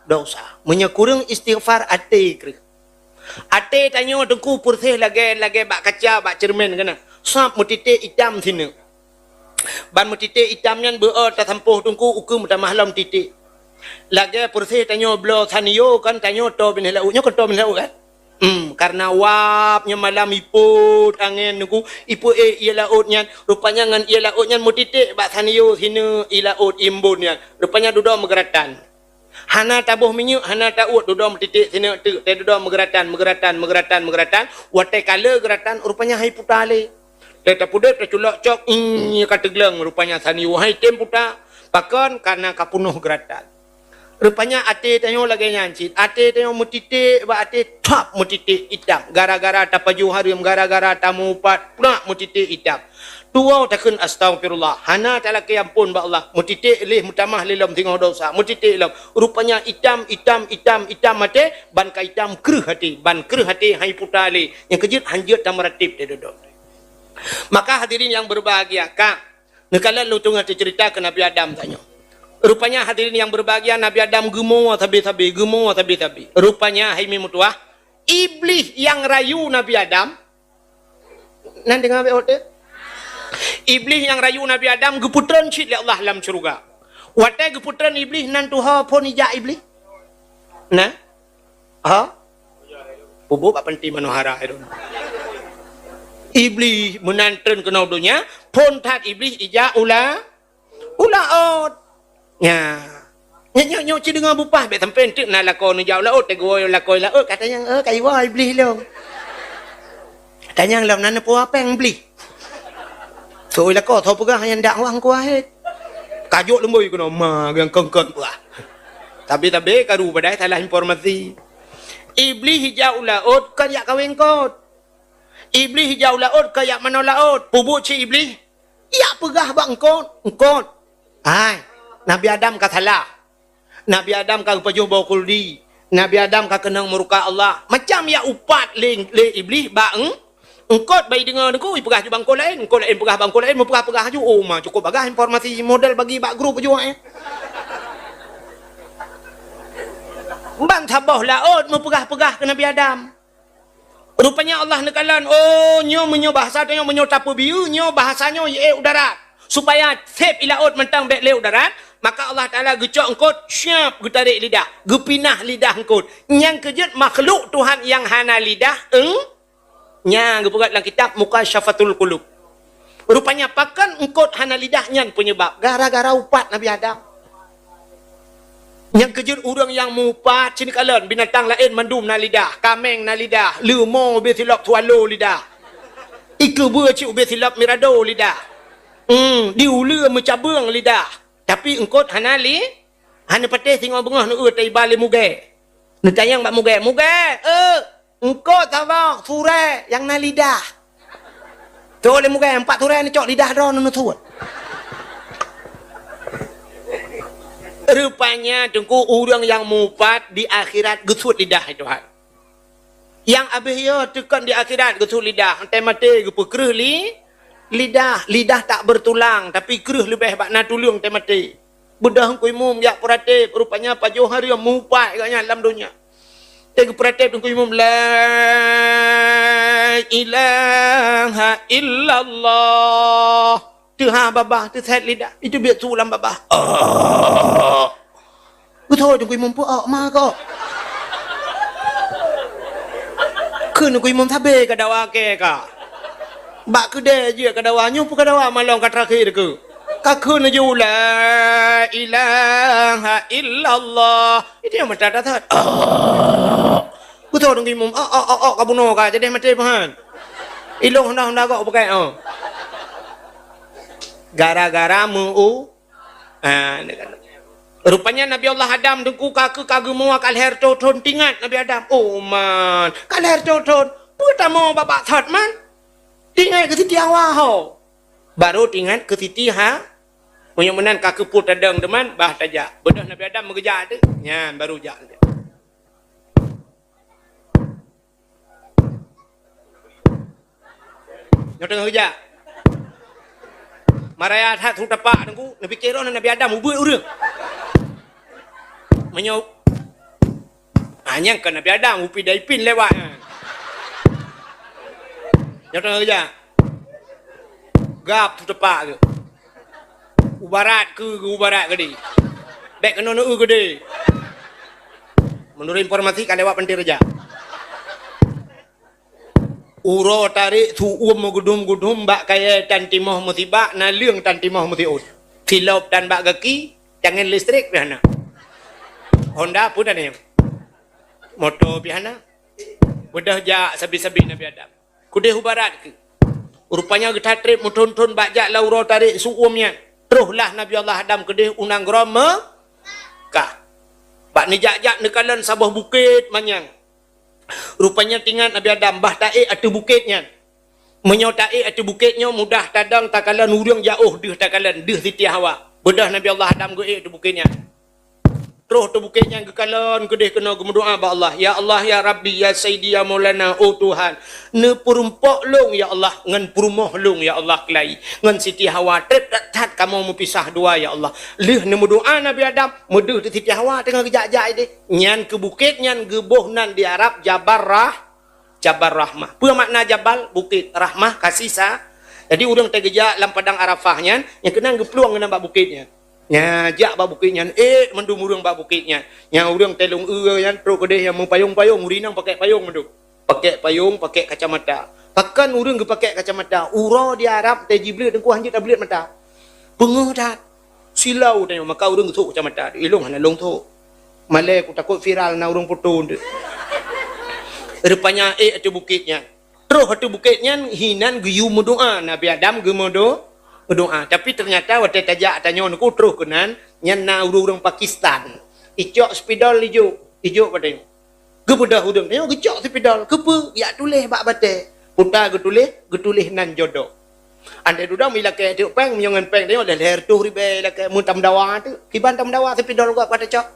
dosa. Menyakurang istighfar ati kru. Ate tanya dengku pursih lagi bak kaca bak cermin kena. Sap mutitik hitam sini. Ban mutitik hitamnya tak sampuh dengku ukum tak mahlam titik. Lagi pursih tanya belo saniyo kan tanya to bin lauknya kan to bin lauk kan. Karena wapnya malam iput angin nunggu iput ia lautnya rupanya ngan ia lautnya mutitik bak saniyo sini ia laut imbunnya rupanya duduk megeratan. Hana tabuh minyak, hana taut duduk titik sini tu, duduk megeratan. Watai kala geratan rupanya hai putale. Teta pudet terculak cok, kata geleng rupanya sani wahai tem puta. Pakan karena kapunuh geratan. Rupanya ate tanya lagi nyancit. Ate tanya mutitik, ba ate tap mutitik hitam. Gara-gara tapaju harim, gara-gara tamu upat, pula mutitik hitam. Tua takun astagfirullah. Hana tak laki ampun ba Allah. Mutitik lih mutamah lilam tengok dosa. Mutitik lilam. Rupanya hitam mati. Ban ka hitam keruh hati. Ban keruh hati hai putali. Yang kejut hanjut tam ratib dia duduk. Maka hadirin yang berbahagia. Kak. Nekala lu tengah cerita ke Nabi Adam tanya. Rupanya hadirin yang berbahagia Nabi Adam gemuk tabi-tabi. Rupanya hai mutuah. Iblis yang rayu Nabi Adam. Nanti dengar apa Iblis yang rayu Nabi Adam geputran cit li Allah dalam syurga. Watai geputran iblis nan tuha pun ijak iblis. Nah. Ha? Pubu apa penting manohara itu. Iblis menantren kena dunia, pun tat iblis ijak ulaot. Ya. Nyo ci dengar bupah be sampai entik na lakon ijak ulaot tego lakoi laot katanya kai wa iblis long. Katanya lam nan po apa yang iblis? So ila ko tho pegah yang dak wang ko ahet. Kajuk lemboi kena ma yang kengkeng pula. Tapi karu badai salah informasi. Iblis hijau laut kan yak kawin kot. Iblis hijau laut kan yak mana laut. Pubu ci iblis. Ya pegah bang kot. Ai, Nabi Adam ka salah. Nabi Adam ka pajuh bau kuldi. Nabi Adam ka kenang muruka Allah. Macam ya upat le iblis bang engkot bayi dengar aku pegah ju bangko lain pegah bangko lain mau pegah ju mah cukup bagah informasi model bagi bak grup ju bang tabah laut mau pegah ke Nabi Adam rupanya Allah nekalan nyo bahasa tanya menyo tapu biu nyo bahasanya udara supaya sep ilaut mentang bek le udara maka Allah Taala gecok engkot siap getarik lidah gepinah lidah engkot yang kejut makhluk Tuhan yang hana lidah nya gepegat dalam kitab Mukasyafatul Qulub. Rupanya pakan engkot hana lidahnya penyebab gara-gara upat Nabi Adam. Yang kejut orang yang mupat sini kalian binatang lain mendum na lidah, kameng na lidah, lemau besilap tualo lidah. Iku berci besilap mirado lidah. Diula mencabung lidah. Tapi engkot hana hana patih tengok bengah nu tai bali muge. Nu tayang bak muge. Engkau tahu surai yang na lidah. Tu oleh muka 4 surai ni cok lidah dah nu tuat. Rupanya tengku orang yang mupat di akhirat gesut lidah itu Tuhan. Yang abis ya tekan di akhirat gesut lidah. Entai mati gepu keruh lidah. Lidah tak bertulang tapi keruh lebih bak na tulung entai mati. Bedah engkau imum ya puratif rupanya pajuh hari yang mupat katnya dalam dunia. Tengok peratif tengok imam la ilaha illallah. Tu babah tu set lidah. Itu biar sulam babah. Betul tengok imam pun mah kok. Kun tengok imam tabe ka dawa ke ka. Bak kede je ka dawa nyu pun ka dawa malong ka terakhir ke. Ka kun ju la ilaha illallah. Itu yang mata tat. Betul dong imam. Kabuno ka jadi mati pahan. Ilong hendak kau pakai gara-gara mu rupanya Nabi Allah Adam dengku kaku kagemu akal her toton tingat Nabi Adam. Man, kal her toton. Pertama bapak thot man. Tingat ke siti awah. Baru tingat ke siti Menyemenan kaku put tadang teman bah tajak. Bedah Nabi Adam mengejar tu. Nyan baru jak. Nyo tengah kerja. Maraya hat tu tapak tengku. Nabi kira Nabi Adam ubui urang. Menyo. Hanya kan Nabi Adam upi daipin lewat. Nyata kerja. Gap tu tepak ke. Ubarat ke ubarat ke di. Dek kena nu ke di. Menurut informasi kan lewat pentir kerja. Uro tarik tu gudum bak kaya tan timah musibak na leung tan timah musiut. Silop dan bak kaki jangan listrik biana. Honda pun ada yang. Motor biana. Mudah jak sabi-sabi Nabi Adam. Kudeh ubarat ke. Rupanya kita trip muton-ton bak jak lauro tarik suumnya. Teruslah Nabi Allah Adam kedih unang grama kah. Bak ni jak-jak nekalan sabah bukit manyang. Rupanya tinggal Nabi Adam bah taik atu bukitnya. Menyo taik atu bukitnya mudah tadang takalan urang jauh deh takalan deh Siti Hawa. Bedah Nabi Allah Adam ge atu bukitnya. Terus tu bukitnya kekalan kedih kena berdoa ba Allah. Ya Allah ya Rabbi ya Sayyidi ya Maulana oh Tuhan. Ne purumpok long ya Allah ngan purumoh long ya Allah kelai. Ngan Siti Hawa trip tat kamu mau pisah dua ya Allah. Leh ne doa Nabi Adam medeh tu Siti Hawa tengah gejak-jak de. Nyan ke bukit nyan geboh nan di Arab Jabal Rahmah. Apa makna Jabal? Bukit Rahmah kasih sa. Jadi urang tegejak lam padang Arafah nyan yang kena gepluang kena bak bukitnya. Nya jak bak bukitnya mendung urang bak bukitnya nya urang telung yan terus kedeh yang mempayung-payung urinang pakai payung mendung pakai payung pakai kacamata takkan urang ge pakai kacamata ura di Arab teh Jibril dengku hanjit tablet mata pengeh dah silau tanya maka urang getuk kacamata ilung hana long tu malai aku takut viral na urang foto rupanya atu bukitnya terus atu bukitnya hinan geyu mendoa Nabi Adam ge berdoa. Tapi ternyata waktu tajak tanya aku terus kenan nyan na urang Pakistan. Icok spidol ijo padanya. Gebedah udang tanya gecok spidol. Kepe ya tulis bak bate. Puta getulis nan jodoh. Ande dudang mila ke tiu peng nyongan peng tanya dah leher tu ribe la ke mutam dawa tu. Kiban tam dawa spidol gua pada cok.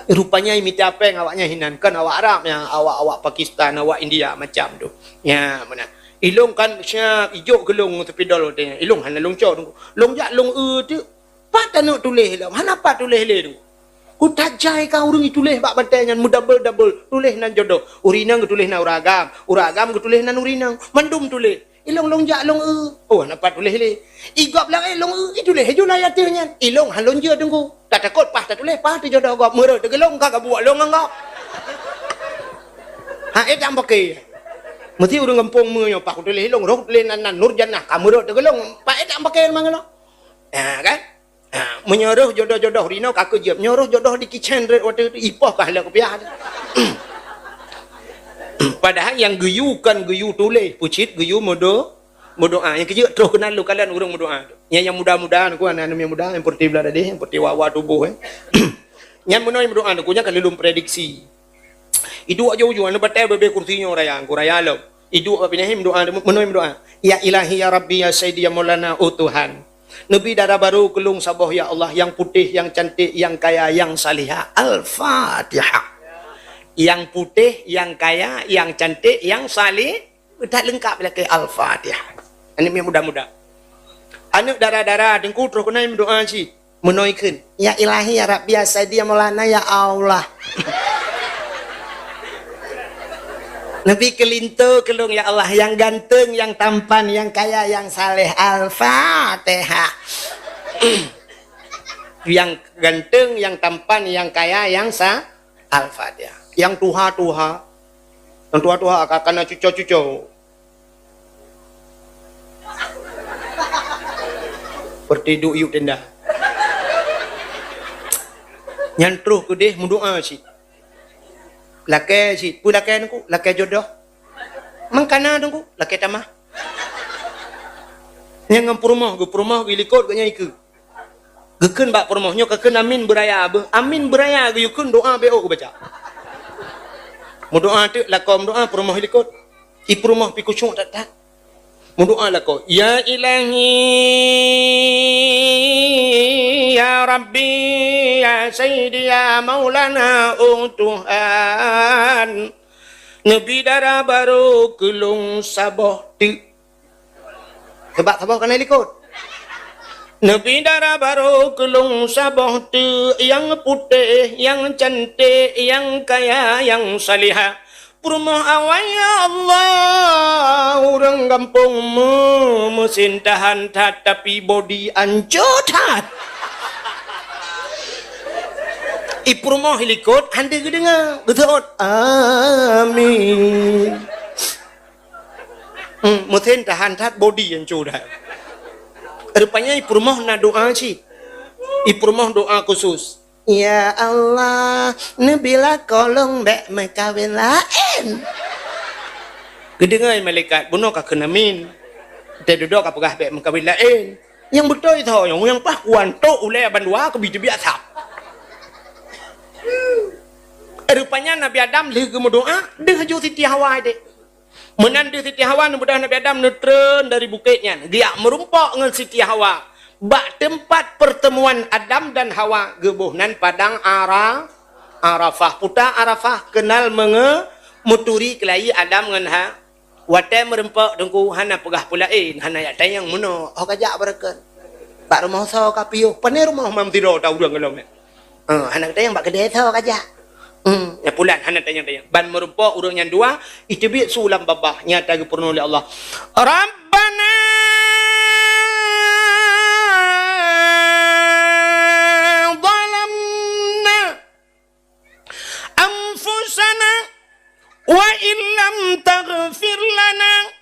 Rupanya imita peng awaknya hinan kan awak Arabnya, awak Pakistan, awak India macam tu. Ya mana. Ilong kan syak ijo gelong sepidol tanya. Ilong hana long cok. Long jak long tu. Pat nak tulis lah. Hana pat tulis le tu. Ku tajai ka urang tulis bak bantai ngan double tulis nan jodoh. Urinang tulis nan uragam. Uragam tulis nan urinang. Mandum tulis. Ilong long jak long oh hana pat tulis le. Igop lang long tulis hejo na yatnya. Ilong halon je tunggu. Tak takut pas tak tulis pas tu jodoh gop merot gelong ka buat long ngok. Ha jam pakai. Mesti urang kampung menyo pak tulis hilong rok tulis nan nur jannah kamu dok gelong pak tak pakai mangano. Ha kan? Ha menyuruh jodoh-jodoh rino kaku jep nyuruh jodoh di kitchen red waktu itu ipoh kah lah kopiah. Padahal yang geyu kan geyu tulis pucit geyu doa yang kecil terus kenal lu kalian urang doa. Yang mudah-mudahan ku anak yang mudah yang putih belah tadi yang putih wawa tubuh Yang menoi doa ku nya kalilum prediksi. Idu jauh-jauh anu batai bebe kursinya raya angku raya lo. Idu pinahim doa menoi doa. Ya Ilahi ya Rabbi ya Sayyidi ya Maulana oh Tuhan. Nabi darah baru kelung sabah ya Allah yang putih, yang cantik, yang kaya, yang salihah. Al-Fatihah. Yang putih, yang kaya, yang cantik, yang salih. Tak lengkap lagi Al-Fatihah. Ini mudah-mudah. Anak darah-darah dengku terus kena doa si menoikan. Ya Ilahi ya Rabbi ya Sayyidi ya Maulana ya Allah. Nabi kelintu kelung ya Allah yang ganteng, yang tampan, yang kaya, yang saleh. Al-Fatihah. Yang ganteng, yang tampan, yang kaya, yang Al-Fatihah. Yang tuha-tuha. Yang tuha-tuha akan cucu-cucu. Bertidur yuk tenda. Nyantruh kedih mendoa sih. Laki si, pu laki nunggu, laki jodoh. Mangkana nunggu, laki tamah. Yang ngam perumah gilikot ganya iku. Geken bak perumahnya keken amin beraya abah. Amin beraya ge yukun doa beo ku baca. Mu doa tu lakom doa perumah gilikot. I perumah pi kucung tak. Mu doa lako. Ya Ilahi ya Rabbi ya Sayyidi ya Maulana oh Tuhan. Nabi darah baru kelung sabah tu. Sebab sabah kena ikut. Nabi darah baru kelung sabah tu yang putih, yang cantik, yang kaya, yang salihah. Perumah awal ya Allah, orang kampungmu mesin tahan tat tapi body ancut hat. Iprumah hilikot anda kedengar betul. Amin. Mesin tahan tat body ancut hat. Rupanya iprumah nak doa sih. Iprumah doa khusus. Ya Allah, nebila kolong bek makawin lain. Kedengar malaikat, bunuh kah kena min. Dia duduk apakah bek makawin lain. Yang betul itu, yang pakuan tu ulai bandua ke bibi asap. Rupanya Nabi Adam lagi berdoa, dia haju Siti Hawa dek. Menandu Siti Hawa, mudah Nabi Adam netren dari bukitnya. Dia merumpak dengan Siti Hawa. Bak tempat pertemuan Adam dan Hawa gebuhnan padang Arafah. Putar Arafah kenal muturi kelai Adam dengan ha. Watai merempak dengku hana pegah pulain. Hana ya tayang muno. Oh kajak berakan. Pak rumah saw kapiyo. Panai rumah mam tidur tahu dua ngelom. Hana tayang bak kedai saw kajak. Ya pulan hana tayang. Ban merempak urang yang dua. Itu biar sulam babah. Nyata gepurnu oleh Allah. Rabbana wa illam taghfir lana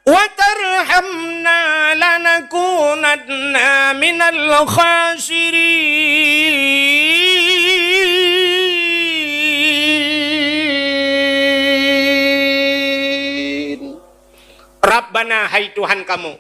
wa tarhamna lanakunanna minal khasirin. Rabbana, hai Tuhan kamu,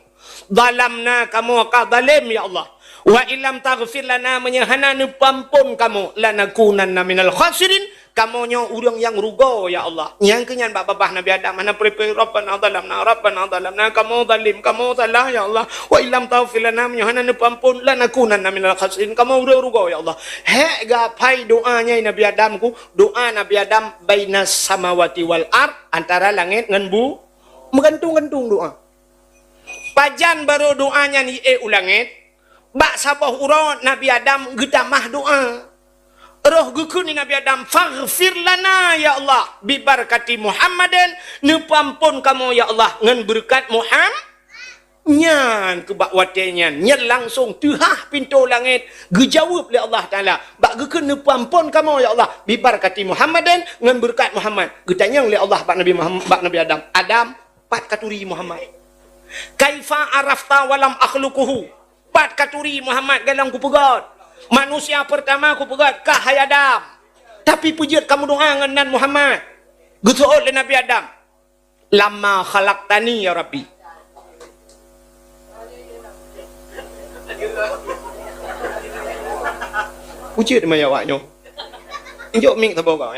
zalamna, kamu zalim ya Allah. Wa illam taghfir lana, menyahana pampun kamu, lanakunanna minal khasirin, kamunya orang yang rugo ya Allah. Yang kenyan babah Nabi Adam, mana prepare Rabbana zalamna, kamu zalim, kamu salah ya Allah. Wa illam taghfir lana, menyahana pampun, lanakunanna minal khasirin, kamu rugo ya Allah. He gapai doanya Nabi Adamku, doa Nabi Adam bainas samawati wal ard, antara langit dengan bu, menggantung-gantung doa. Pajan baru doanya ni ulangit. Bak sabah urang Nabi Adam gedamah doa. Roh gukun ni Nabi Adam, faghfir lana ya Allah bi barakati Muhammadin, nepampun kamu ya Allah ngan berkat Muhammad. Nyan ke bak watenya, nyan langsung tuhah pintu langit, gejawab oleh Allah Taala. Bak gukun nepampun kamu ya Allah bi barakati Muhammadin ngan berkat Muhammad. Getanya oleh Allah bak Nabi Muhammad, bak Nabi Adam. Adam pat katuri Muhammad. Kaifa arafta walam akhluquhu. Pat katuri Muhammad galang ku pegat. Manusia pertama ku pegat kah hai Adam. Tapi pujat kamu doa dengan Muhammad. Gitu oleh Nabi Adam. Lama khalaqtani ya Rabbi. Pujat maya waknyo. Injok ming tabo kau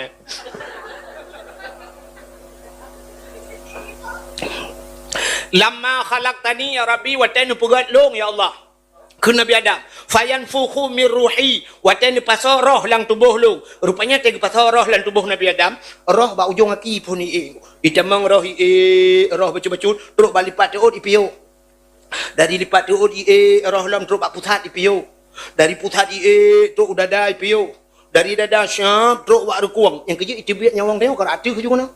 Lama khalaqtani ya Rabbi, watanu pegat long ya Allah. Ke Nabi Adam, fayanfukhu min ruhi, watani pasal roh lang tubuh lu. Rupanya tegi pasal roh lang tubuh Nabi Adam, roh ba ujung aki pun itamang roh roh bacu-bacu terus balipat teut ipiu. Dari lipat teut roh lam terus bak pusat ipiu. Dari pusat tu udada ipiu. Dari dada syap terus bak rekuang. Yang kerja itu biar nyawang dia ke ratu ke juga.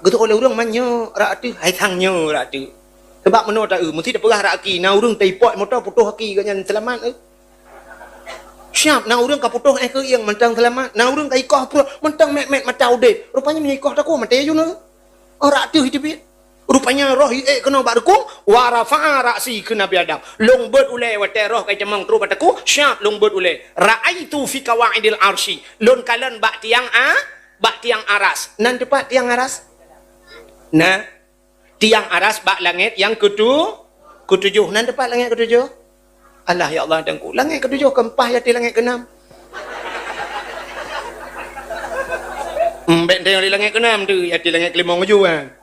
Gitu oleh orang manyo ratu hai thangnya ratu. Sebab mana tak mesti dah perah raki, na urang taipot motor putuh haki ganyan selamat siap na urang ka putuh ke yang mentang selamat, na urang ka ikoh pun mentang met matau deh. Rupanya menyikoh tak ko mate ju na. Ora tu hidupit. Rupanya roh kena barkung wa rafa'a ra'si ke Nabi Adam. Long bird ulai wa roh kai jamang tru bataku, siap long bird ulai. Ra'aitu fi qawaidil arsy. Lon kalan bak tiang aras. Nan tepat tiang aras. Nah tiang aras bak langit yang ketujuh. Nan depan langit ketujuh. Allah ya Allah dengku. Langit ketujuh kempah yati langit keenam. Benteng di langit keenam tu yati langit kelima tujuh kan.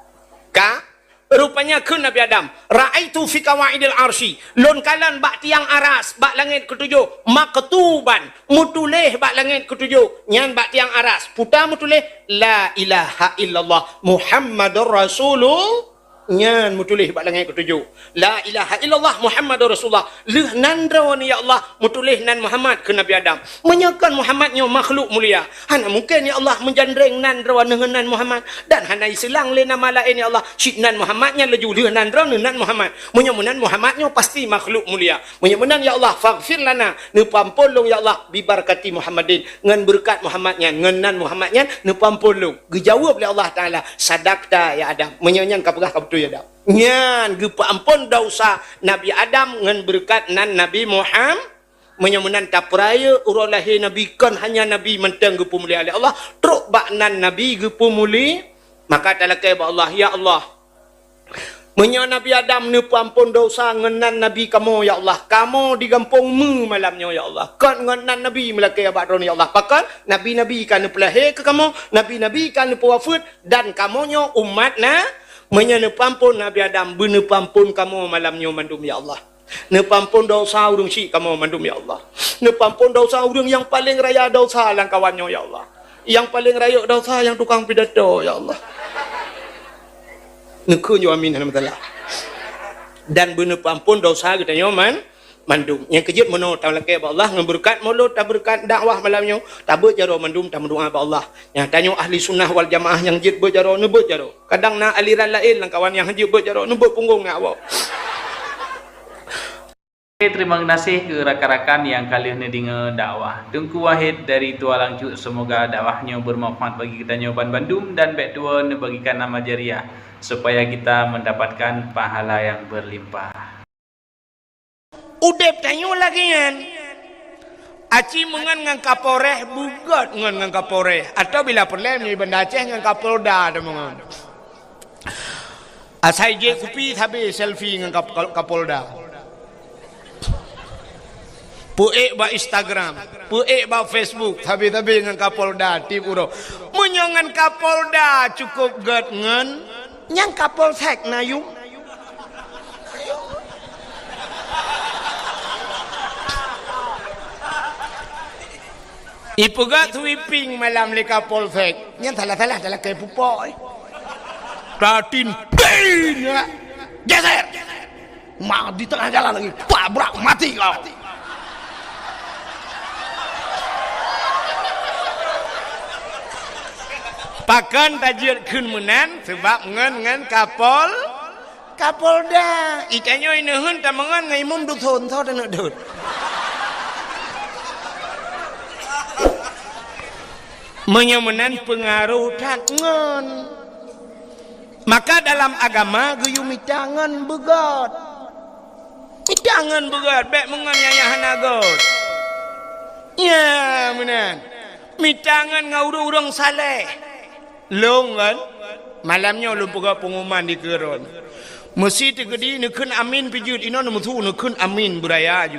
Rupanya ke Nabi Adam. Ra'aitu fi qawaidil arsy. Lon kalan bak tiang aras bak langit ketujuh. Maktuban mutuleh bak langit ketujuh. Nyan bak tiang aras. Putar mutuleh la ilaha illallah Muhammadur Rasulullah. nyan mutulih bak langit ketujuh. La ilaha illallah Muhammadur Rasulullah. Leh nandra ni ya Allah mutulih nan Muhammad ke Nabi Adam. Menyakan Muhammadnya makhluk mulia. Hana mungkin ya Allah menjandreng nandra dengan nan Muhammad dan hana silang le nama lain ya Allah. Syid nan Muhammadnya leju leh nandra nan Muhammad. Menyamunan Muhammadnya pasti makhluk mulia. Menyamunan ya Allah faghfir lana ne pampolong ya Allah bi barakati Muhammadin ngan berkat Muhammadnya ngan nan Muhammadnya ne pampolong. Dijawab oleh Allah Taala sadaqta ya Adam. Menyanyang kapagah kabetul ya Adam. Nyan gepa ampun dosa Nabi Adam ngan berkat nan Nabi Muhammad menyamunan tapraya urang lahir Nabi kan hanya Nabi mentang gepa mulia oleh Allah truk bak nan Nabi gepa mulia maka talakai ba Allah ya Allah menyo Nabi Adam ne ampun dosa ngenan Nabi kamu ya Allah kamu digampung mu malamnya ya Allah kan ngenan Nabi melakai abad ya Allah pakan nabi-nabi kan pelahir ke kamu nabi-nabi kan wafat dan kamunya umat na menyana pampun Nabi Adam bena pampun kamu malamnya mandum ya Allah ne pampun dosa urang syik kamu mandum ya Allah ne pampun dosa urang yang paling raya dosa lang kawannya ya Allah yang paling raya dosa yang tukang pidato ya Allah ne kunyo amin alhamdulillah dan bena pampun dosa kita nyoman mandum yang kejut mono tahu laki ba Allah ngeberkat mulut tak berkat dakwah malamnya tak berjaro mandum tak mendoa ba Allah yang tanya ahli sunnah wal jamaah yang jid berjaro ne berjaro kadang na aliran lain lang kawan yang jid berjaro ne berpunggung nak awak. Terima kasih ke rakan-rakan yang kali ini dengar dakwah Tengku Wahid dari Tua Langcut. Semoga dakwahnya bermanfaat bagi kita nyoban Bandung dan baik tua bagikan nama jariah supaya kita mendapatkan pahala yang berlimpah. Udep tanya lagi kan aci mengan ngan kapolres bugat ngan kapolres atau bila perlem ni benda Aceh ngan kapolda ada mengan asai je kupi tapi selfie ngan kapolda puek ba Instagram puek ba Facebook tapi ngan kapolda tip uro menyangan kapolda cukup gat ngan yang kapolsek nayung ipugat sweeping malam leka polsek yang salah-salah dalam kayak pupok ratin pain ya geser mak di tengah jalan lagi tabrak mati kau pakan tajir kun menan sebab ngan kapolda ikannya ini hun tamangan ngai mum du thon tho dan dut menyemenan pengaruh tangan maka dalam agama geyu mitangan begat baik mengan yayahan agot ya menan mitangan ngau urang saleh long kan malamnya lu pega pengumuman di keron mesti tegedi nekeun amin pijut ino nemtu nekeun amin beraya aju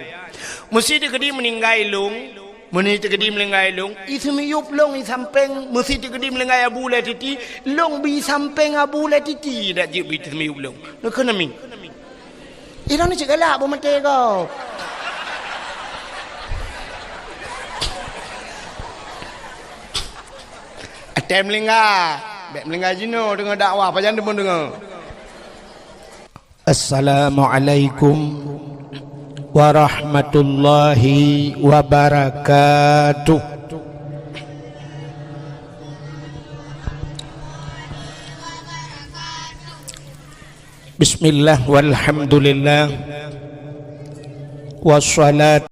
mesti tegedi meninggai long meni tegedi melengai long ismi yup long i sampeng mesti tegedi melengai abu la titi long bi sampeng abu la titi dak je bi ismi yup long no kena min ira ni cegala bo mate ko atem melengai bek melengai jino dengar dakwah pajan demun dengar Assalamualaikum warahmatullahi wabarakatuh. Bismillah walhamdulillah wassalat